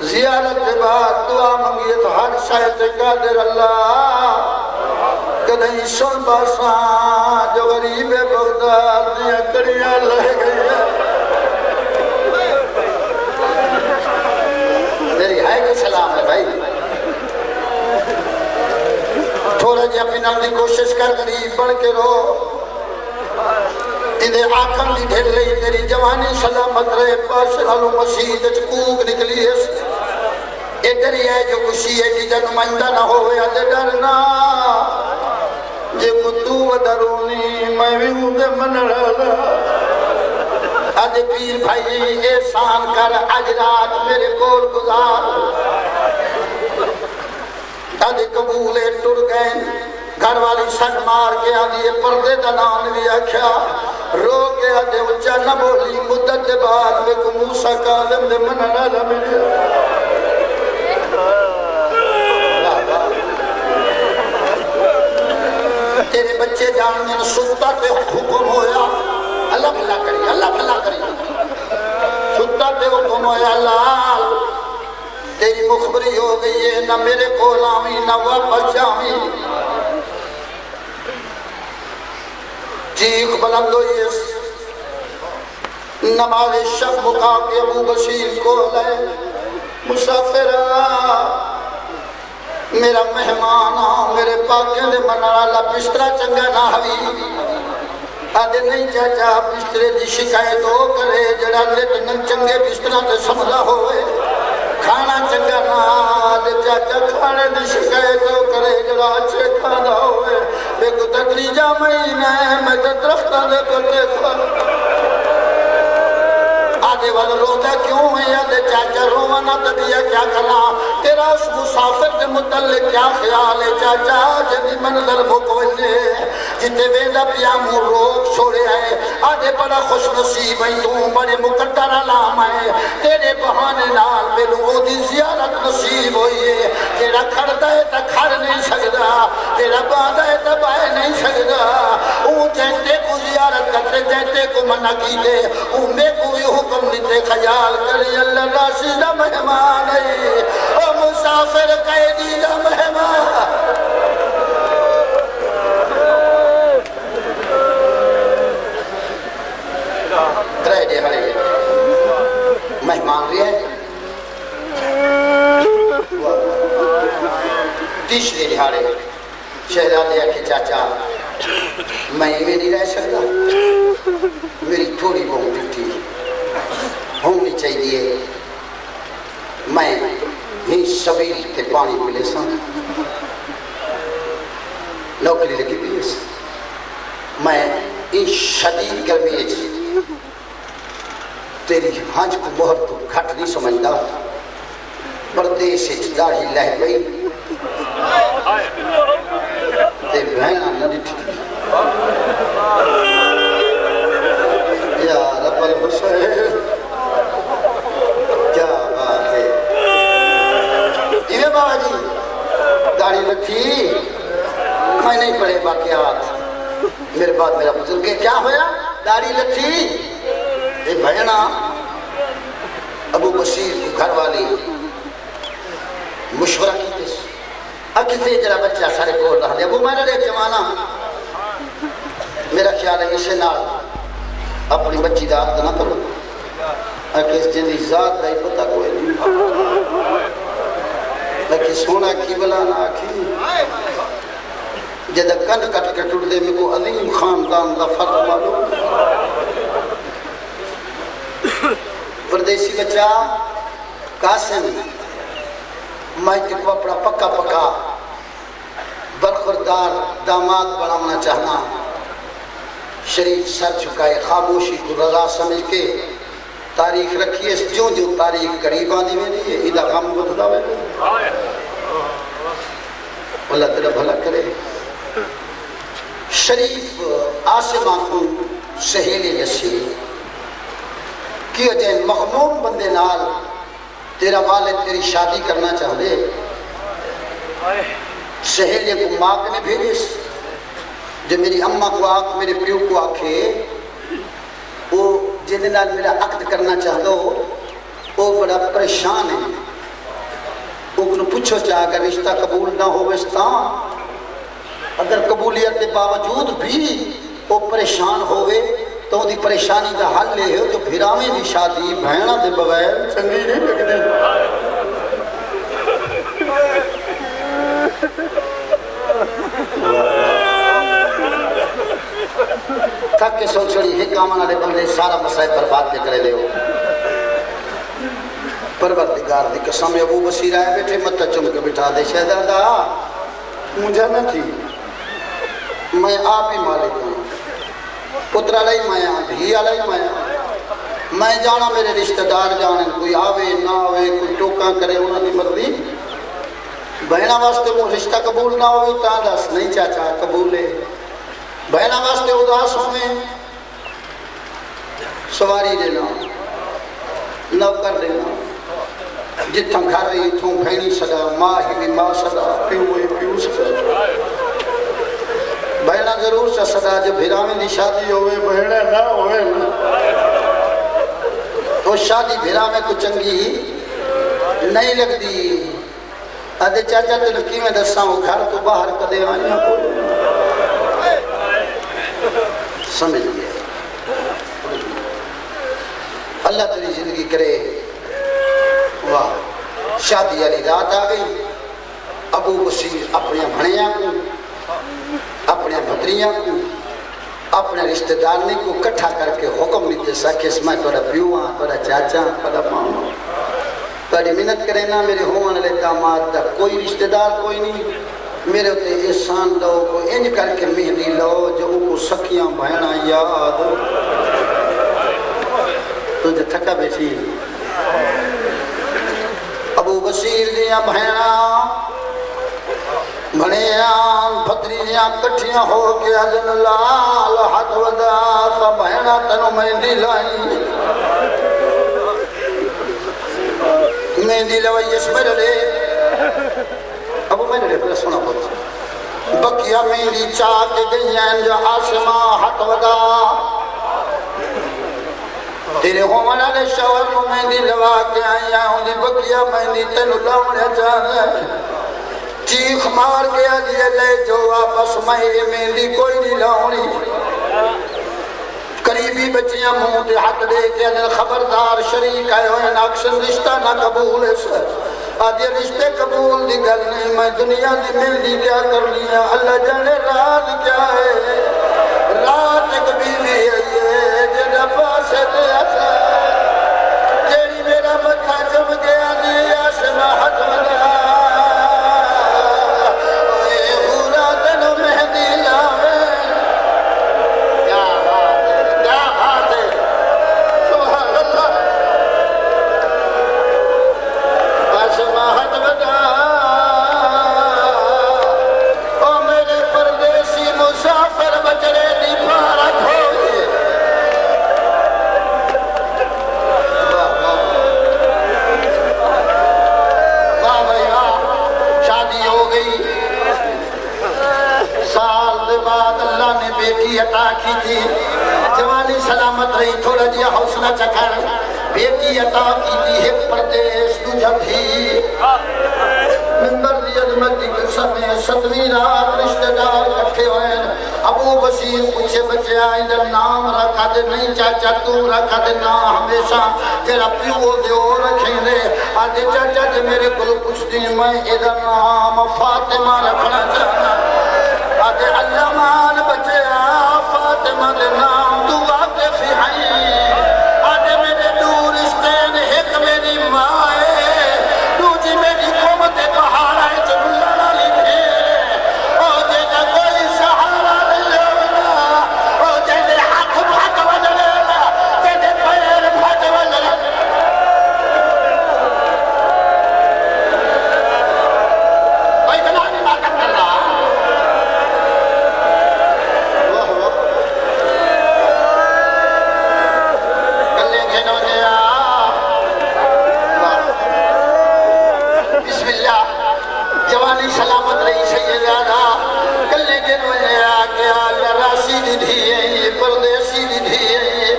زیارت کے بعد دعا منگیے تو ہر شاید قادر اللہ کدھیں سن باساں جو غریب بغداد دیا کڑیاں لہ گئی ہے میری ہے کہ سلام ہے بھائی تھوڑا جی اپنی نام دی کوشش کر غریب بڑھ کے رو انہیں آکھن دی ڈھل رہی تیری جوانی سلامت رہے پاس حالو مسیح دے چکوک نکلی ہے ڈری ہے جو کشی ہے کہ جن مندہ نہ ہوئے ادھے ڈرنا جے کو تو درونی میں بھی ہوں دے من رہا ادھے پیر بھائی احسان کر اج رات میرے کول گزار ادھے قبولے ٹر گئے گھر والی سن مار کے آدھیے پردے دنان بھی اکھیا رو کے آدھے اچھا نہ بولی مدت دے بعد میں کو موسیٰ کاظم دے من رہا ملے تیرے بچے جاننے ستا تے حکم ہویا اللہ بھلا کری اللہ بھلا کری ستا تے حکم ہویا لال تیری مخبری ہو گئی ہے نہ میرے کول آویں نہ واپس جاویں چیخ بلند ہوئی اس نماز شب مقا کے ابو بشیر کو لے مسافرہ میرا مہمان میرے پاکیں دے منالا بسترہ چنگا نہ ہوئی آدھے نہیں چاچا بسترے دی شکایت ہو کرے جڑا لٹن چنگے بسترہ تے سمجھا ہوئے کھانا چنگا نہ آدھے چاچا کھانے دی شکایت ہو کرے جڑا اچھے کھانا ہوئے بے کو تدریجہ مہینہ ہے میں تے درختہ دے پتے کھا آدھے والا روتا کیوں ہے آدھے چاچا روانا تبیہ کیا کرنا تیرا اس مسافر کے متعلق کیا خیال ہے چاچا جبی منظر مکوجے جتے ویدہ پیامو روک چھوڑے ہیں آدھے بڑا خوش نصیب ہے تو بڑے مقدر علام ہے تیرے بہانے نال میں لوگوں دی زیارت نصیب ہوئی ہے تیرا کھڑتا ہے تا کھڑ نہیں سکتا تیرا باندھا ہے تا بائے نہیں سکتا اون جہتے کو زیارت کرتے جہتے کو منع کی دے اون میں کوئی حکم دیتے خیال کری اللہ راشد مہمان ہے او مسافر قیدی دا مہمان کرے دے ہرے مہمان بھی ہے تیسرے دہاڑے شہزادے کہ چاچا میں نہیں رہ سکتا میری تھوڑی بہت ڈیوٹی ہونی چاہیے میں ہی سبیل تے پانی پلے سا نوکری لگی بھی اس میں ان شدید گرمی جی تیری ہنج کو بہت تو گھٹ نہیں سمجھتا پردیش داڑھی لہ گئی تے بہنا نہ ڈٹھی یا رب الحسین کیا بات ہے یہ بابا جی داڑھی رکھی میں نہیں پڑھے واقعات میرے بعد میرا بزرگ کے کیا ہویا داڑھی رکھی اے بہنا ابو بشیر کو گھر والی مشورہ کی تیس اکتے جرا بچہ سارے کول رہا دے ابو میں نے جوانا میرا خیال ہے اسے نال اپنی بچی ذات نہ کرو اکہ اس جنی ذات دائی پتہ کوئی نہیں لیکن سونا کی بلا نہ آکھی جدہ کند کٹ کے ٹوٹ دے میں کو عظیم خاندان دا فرق معلوم پردیسی بچہ قاسم میں تکو اپنا پکا پکا برخوردار داماد بنانا چاہنا شریف سر چکائے خاموشی کو رضا سمجھ کے تاریخ رکھیے جو جو تاریخ قریب آدھی میں نہیں ہے ادھا غم بدلا میں اللہ تیرا بھلا کرے شریف آسمہ کو سہیلی جسی کیا جائے مغموم بندے نال تیرا والد تیری شادی کرنا چاہتے سہیلی کو ماں نے بھیجے جو میری اممہ کو آکھ میرے پیو کو آکھے وہ جن نال میرا عقد کرنا چاہتا ہو وہ بڑا پریشان ہے وہ کنو پوچھو چاہ اگر رشتہ قبول نہ ہو وستان اگر قبولیت کے باوجود بھی وہ پریشان ہوئے تو دی پریشانی دا حل لے ہو تو بھیرامیں دی شادی بہنہ دے بغیر چنگی نہیں لگنے تھک کے سوچ رہی ہے کامنہ دے بندے سارا مسائل پر بات کے کرے لے ہو پروردگار دی قسم ابو بصیر آئے بیٹھے مت چم کے بٹھا دے شہزادہ مجھے نہ تھی میں آپ ہی مالک ہوں پتر علیہ میں بھی علیہ میں جانا میرے رشتہ دار جانے کوئی آوے نہ آوے کوئی ٹوکاں کرے انہوں نے مرضی بہنہ واسطے وہ رشتہ قبول نہ ہوئی تا دس نہیں چاچا قبول ہے بہنہ واسطے اداس ہوئے سواری دینا نوکر دینا جتھاں گھر رہی تھوں بھینی صدا ماں ہی بھی ماں صدا پیو صدا بہنہ ضرور سے صدا جب بھیرامیں دی شادی ہوئے بہنہ نہ ہوئے تو شادی بھیرامیں کو چنگی نہیں لگ دی آدھے چاچا تے لکی میں دساں وہ گھر تو باہر کدے آئیں سمجھ گئے اللہ تیری زندگی کرے واہ شادی علی رات آ گئی ابو بصیر اپنے بھنیاں کو اپنے بھتریاں کو اپنے رشتہ دارنی کو کٹھا کر کے حکم دیتے سا کہ اس میں توڑا پیو ہاں توڑا چاچا توڑا ماما توڑی منت کرے نا میرے ہونے لے داماد دا کوئی رشتہ دار کوئی نہیں میرے ہوتے احسان دو کو انج کر کے مہندی لو جو ان کو سکیاں بہنا یاد تو جو تھکا بیٹھی ابو بصیر دیا بہنا بھنیاں بھتریاں کٹھیاں ہو کے اجن لال ہاتھ ودا سا بہنا تنو مہندی لائی مہندی لوائی اس میں لے ابو میں نے پہلے سنا بہت بکیا مہندی چاہ کے گئی ہیں جو آسمان ہاتھ ودا تیرے ہومنا نے شور کو مہندی لوا کے آئی ہیں دی بکیا مہندی تنو لاؤنے جانا چیخ مار کے آدھے لے جو واپس مہندی کوئی نہیں لاؤنی قریبی بچیاں منہ دے ہاتھ دے کے انہیں خبردار شریک آئے ہوئے اکثر رشتہ نہ قبول ہے سر آدھے رشتے قبول دی گل نہیں میں دنیا دی مہندی کیا کر لیا اللہ جانے رات کیا ہے رات ایک بیوی ہے یہ جنہ پاسے دے اچھا جیڑی میرا متھا جم گیا دی آسمہ ہاتھ ملا عطا کی تھی جوانی سلامت رہی تھوڑا جیا حوصلہ چکھر بیٹی عطا کی تھی ایک پردیس تجھا بھی ممبر دی عظمت کی قسم میں ستویں رات رشتہ دار کٹھے ہوئے ابو بصیر پوچھے بچے آئیں در نام رکھا دے نہیں چاچا تو رکھا دے نا ہمیشہ تیرا پیو دیو رکھیں دے آدھے چاچا جے میرے کل کچھ دن میں ادھر نام فاطمہ رکھنا چاہنا آدھے اللہ مان بچے فاطمہ دے نام تو واقف ہیں آدھے میرے دور اشتین ایک میری ماں ہے دوجی میری قومت پہاڑا ہے جو اللہ لکھے او جے نہ کوئی سہارا لینا او جے نے ہاتھ بھاٹ وجلینا جے نے پیر بھاٹ وجلینا بھائی کنا نہیں بات کر رہا سلامت رہی سیدانا کلے کے نوے آگیا لراسی دی دھیئے پردیسی دی دھیئے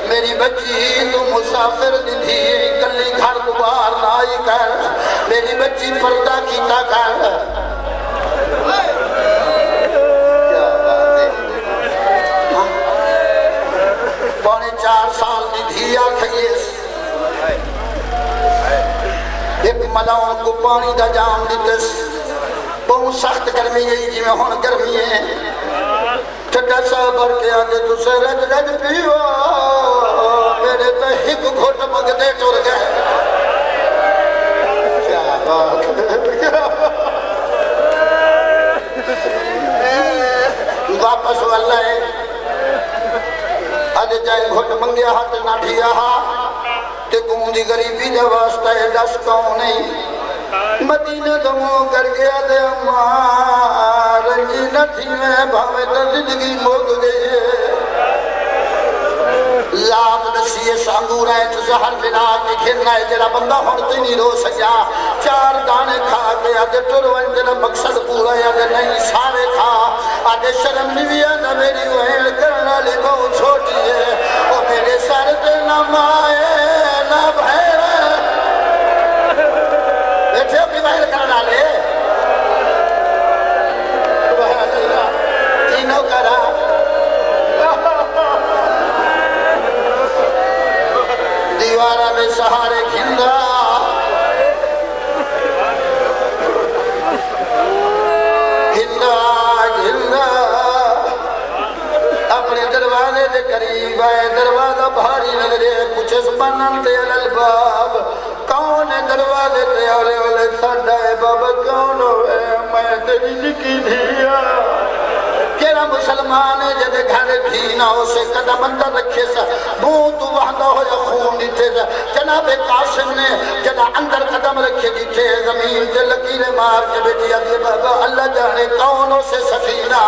میری بچی تو مسافر دی دھیئے کلی گھر دوبار نائی کر میری بچی پردہ کیتا کر پونے 4 سال دی دھیا کھئیس ایک ملاؤں کو پانی دا جام دیتس بہت سخت گرمی گئی جی میں ہون گرمی ہے ٹھٹا صبر کے آدھے تو سے رج رج پیوا میرے تو ہک گھوٹ مگدے ٹور گئے واپس واللہ ہے اج جائیں گھٹ منگیا ہاتھ نہ ڈھیا تے کون دی غریبی دے واسطہ ہے دس کون نہیں مدینہ دمو کر گیا دے امار رنجی نہ تھی میں بھاوے تا زندگی موک گئی ہے لات دسیے سانگور ہے تو زہر بنا کے کھرنا ہے جڑا بندہ ہوڑتے نہیں رو سکیا چار دانے کھا کے آدھے ٹروان جڑا مقصد پورا ہے آدھے نہیں سارے کھا آدھے شرم نہیں ہے نہ میری وہیل کرنا لی بہت چھوٹی ہے وہ میرے سر دے نہ مائے نہ بھیر بیٹھے اپنی وہیل کرنا لے سبحان اللہ تینوں کرا دیوارہ میں سہارے کھندا اپنے دروازے دے قریب آئے دروازہ بھاری نظرے کچھ اسپنن تے الالباب کون ہے دروازے تے اولے اولے ساڑھا ہے بابا کون ہوئے میں تیری نکی دھیا کیرا مسلمان ہے جدے گھر بھی نہ ہو سے قدم اندر رکھے سا بھون تو وحدہ ہو یا خون دیتے سا جناب قاسم نے جدہ اندر قدم رکھے دیتے زمین تے لکیر مار کے بیٹی آگے بابا اللہ جانے کونوں سے سفینہ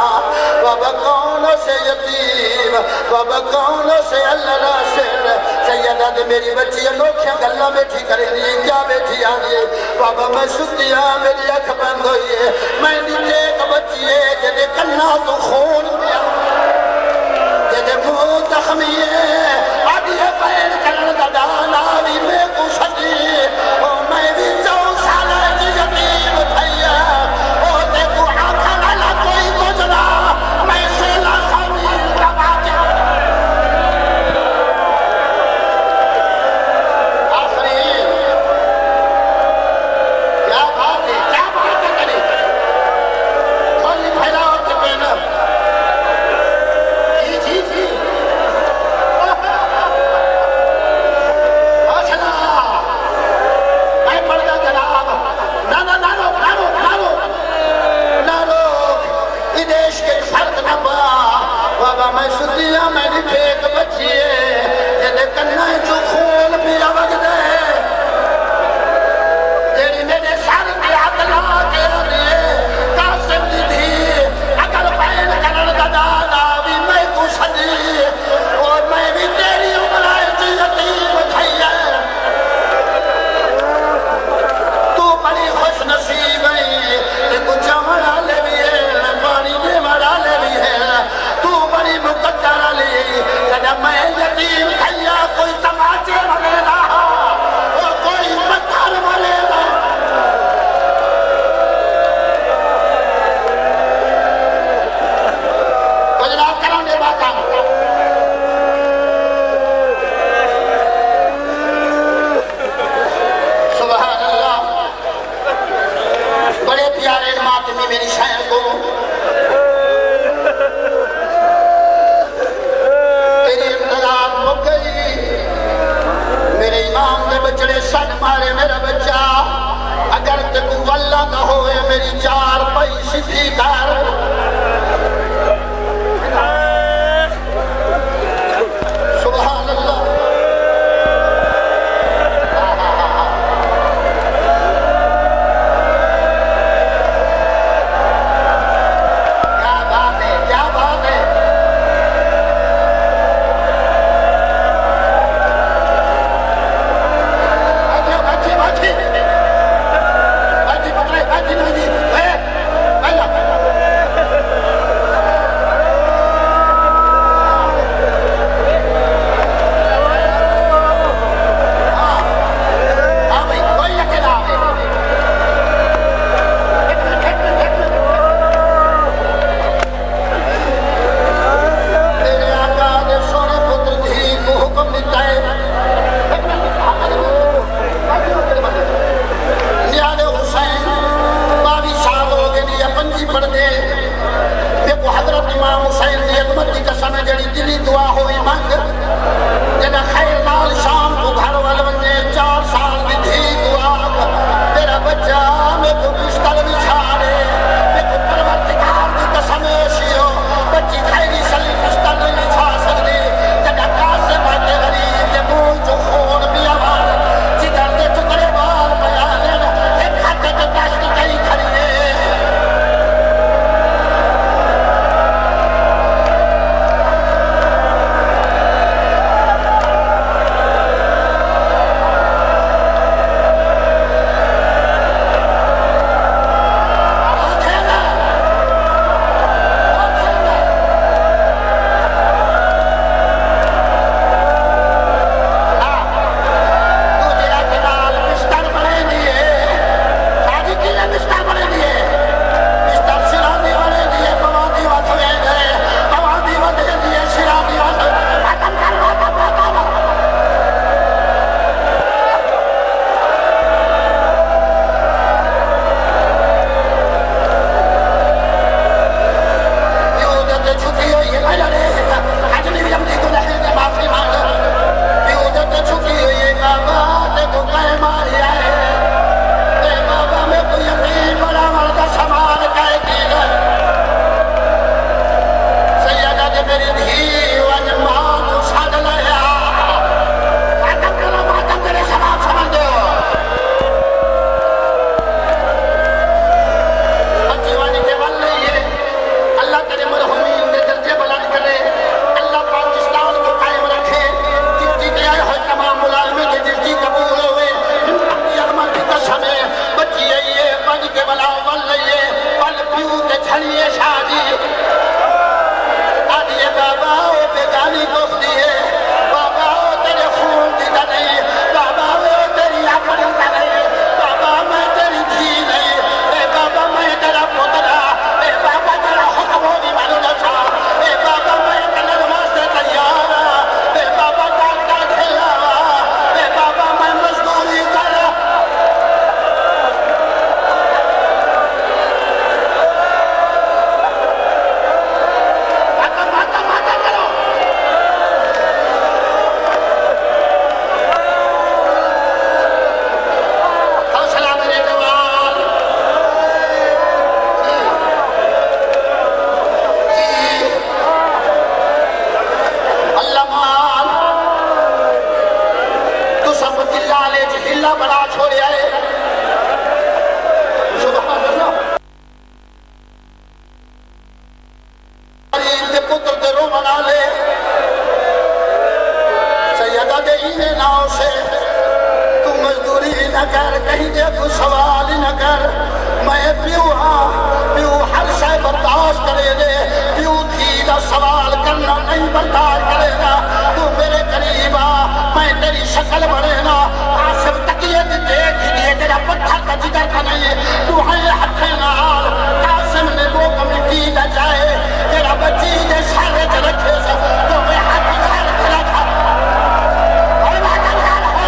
بابا کونوں سے یتیم بابا کونوں سے اللہ ناصر سیدہ دے میری بچی انوکھیاں گلہ بیٹھی کریں لیے کیا بیٹھی آگے بابا میں سکتیا میری اکھ بند ہوئی ہے میں نیچے کا بچی ہے جدے کلنا تو خون پیا جدے منہ زخمی ہے آدھی ہے پین کلن دا دانا بھی میں کو سجی اور میں بھی 4 سالہ کی یتیم تھیا اور دیکھو آنکھا نالا کوئی گزرا میں 16 سالی کا باچا آفرین کیا بات ہے کریں کھولی پھیلاؤ کے پینر جی آشنا میں پڑھ گا جناب نہ رو ای دیش کے فرق نہ پا بابا میں سدیاں میں نے ٹھیک بچیے جدے کنہ جو خون پیا وقت ہے تیری میرے سر کے عدلہ کے لیے قاسم دی تھی اگر پین کرن کا دادا بھی میں کو سجی اور میں بھی تیری عمرائے کی یتیم تھیا تو بڑی خوش نصیب ہے کہ کچھ مرا لے بھی ہے پانی میں مرا لے بھی ہے تو بڑی مقدر لی جب میں یتیم تھیا کوئی تماچے ملے رہا اور کوئی پتھر ملے رہا گجرات کرانے باقا سبحان اللہ بڑے پیارے ماتمی میری شاعر کو تیری انتظار ہو گئی میرے امام نے بچڑے سن مارے میرا بچہ اگر تکو اللہ نہ ہوئے میری 4 پائی سدھی کر سبحان اللہ کیا بات ہے بیٹھی پترے بیٹھی نہیں ول لئیے پل پیو تے چھڑیے شادی آدھیے بابا او بیگانی دوستی ہے بابا او تیرے خون دی دا نہیں بابا او تیری اپنی دا نہیں بابا میں تیری دھی نہیں اے بابا میں تیرا پترا اے بابا تیرا حکموں دی مانو دا چھا اے بابا میں کنر واسطے تیارا اے بابا ڈاکٹر کھلا اے بابا میں مزدوری کرا بڑا چھوڑے آئے سبحان اللہ علی تے پتر تے رو منا لے سیدہ دے ہینے ناؤ سے تو مزدوری نہ کر کہیں دے تو سوال نہ کر میں پیو ہاں پیو ہر شے برداشت کرے دے پیو تھی دا سوال کرنا نہیں برداشت کرے گا تو میرے قریب آ میں تیری شکل بڑھے نا آصف تکیے دی دیکھ دیئے تیرا پتھر کا جگر کا نہیں تو ہے حق نال قاسم نے وہ کمیٹی دا جائے تیرا بچی دے سارے جرکھے سے تو میں حق سار تیرا تھا اور بات اللہ رہا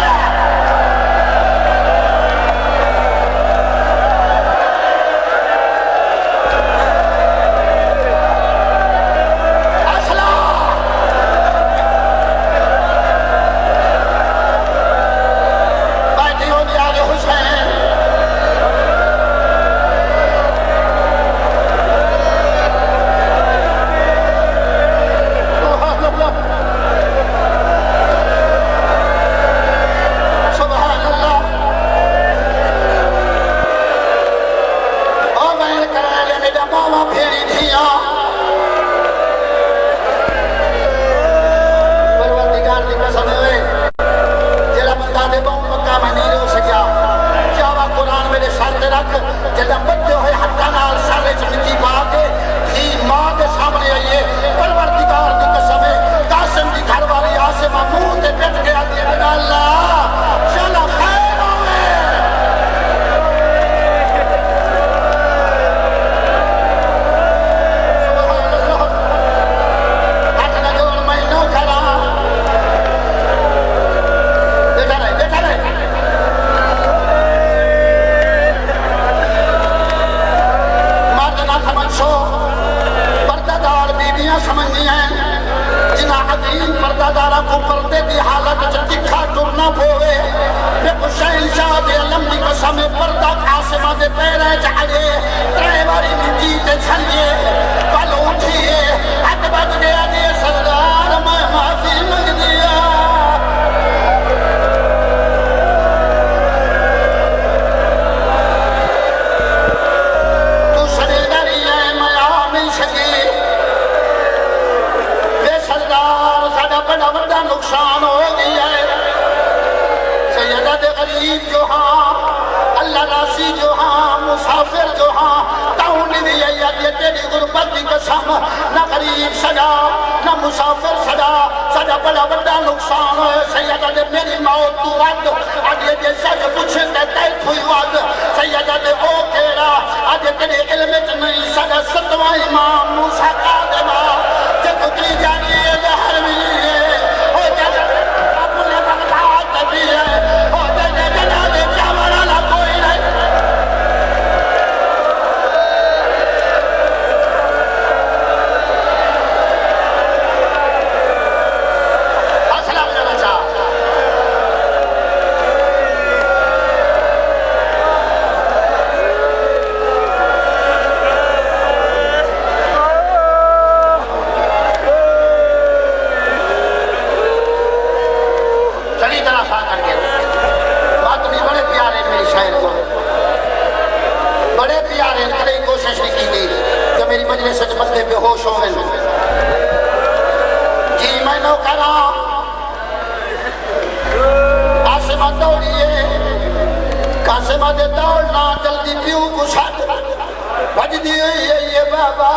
بندی ہوئی ہے یہ بابا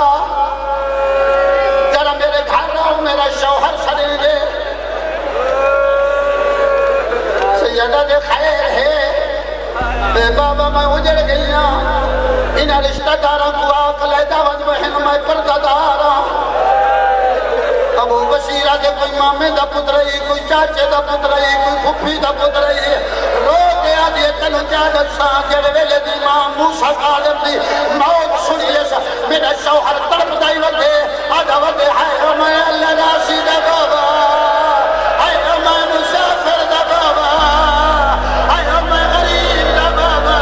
ذرا میرے گھر آؤ میرا شوہر سڑے دے سیدہ دے خیر ہے بے بابا میں اجڑ گئی انہیں رشتہ دارا کو آقا لیدہ وجہ بہن میں پردہ دارا ابو بشیرہ دے کوئی مامے دا پتر رہی کوئی چاچے دا پتر رہی کوئی پھپھی دا پتر رہی رو گیا دیئے تنو جادت سان جڑ ویلے دی ماں موسیٰ قادم دی موت سنیے سا میرا شوہر تڑپ دائی وقتے آجا وقتے ہائے میں اللہ راسی دا بابا ہائے میں مسافر دا بابا ہائے میں غریب دا بابا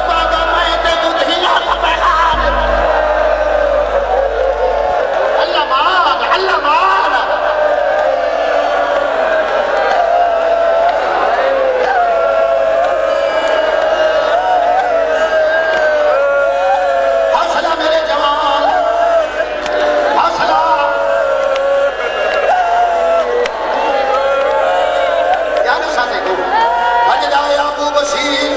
بابا میں تے دھینا تھا پیغان اللہ مان اللہ مان حوصلہ میرے جوان حوصلہ کیا نشہ دیکھو بج جائے ابو بشیر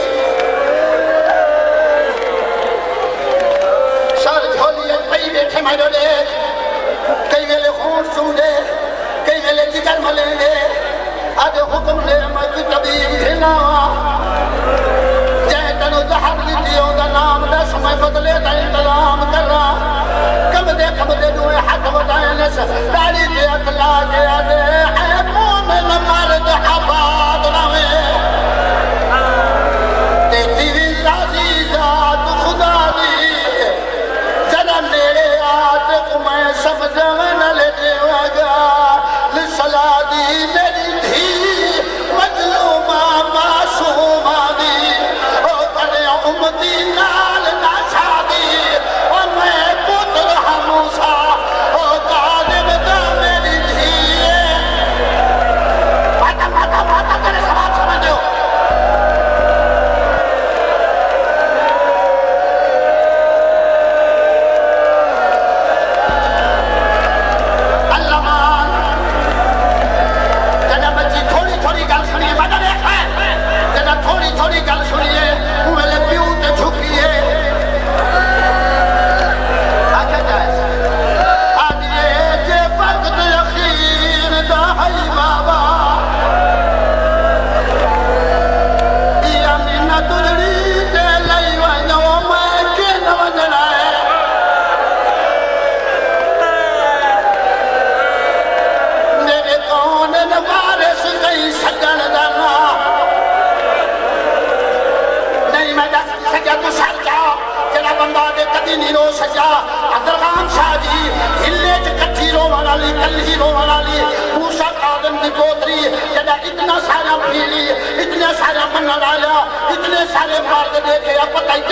سر جھولیے پئی بیٹھے میں ڈولے کئی ویلے خون سوندے کئی ویلے جگر ملیں گے آج حکم لے میں کوئی طبیب گھنا جائے تنو زہر لیتی ہوں دا نام دس میں بدلے دا انتظام کر رہا کم دے دوئے حق بدائے نس داری دے اکلا کے آدھے اے مومن مرد حباد روے تیتی بھی عزیزات خدا دی ذرا میرے آتق میں سمجھون لے دیوگا لسلا دی میری دھی مظلومہ معصومہ دی او کرے امتی نال نہ شادی او میں پتر موسیٰ او غالب دا میری دھی ماتا کرے سواب سمجھو اللہ مان جنہ بچی تھوڑی گل سنیے مدد ایک ہے جنہ تھوڑی گل سنیے میرے پیو تے جھکیے آگے جائے آجیے جے وقت یقین دا ہے بابا یا مینہ تجڑی دے لئی ونو میں کن وجنا ہے میرے کون نوارس گئی سجن دانا نہیں میں دس سجا تو سر جاؤ جنا بندہ دے کدی نہیں رو سجا عبدالغام شاہ جی ہلے چ کچھی رو والا لی کلی رو والا لی موسیٰ قادم دی پوتری جنا اتنا سارا پیلی اتنا سارا منہ لایا اتنے سارے مرد دیکھے اب پتہ ہی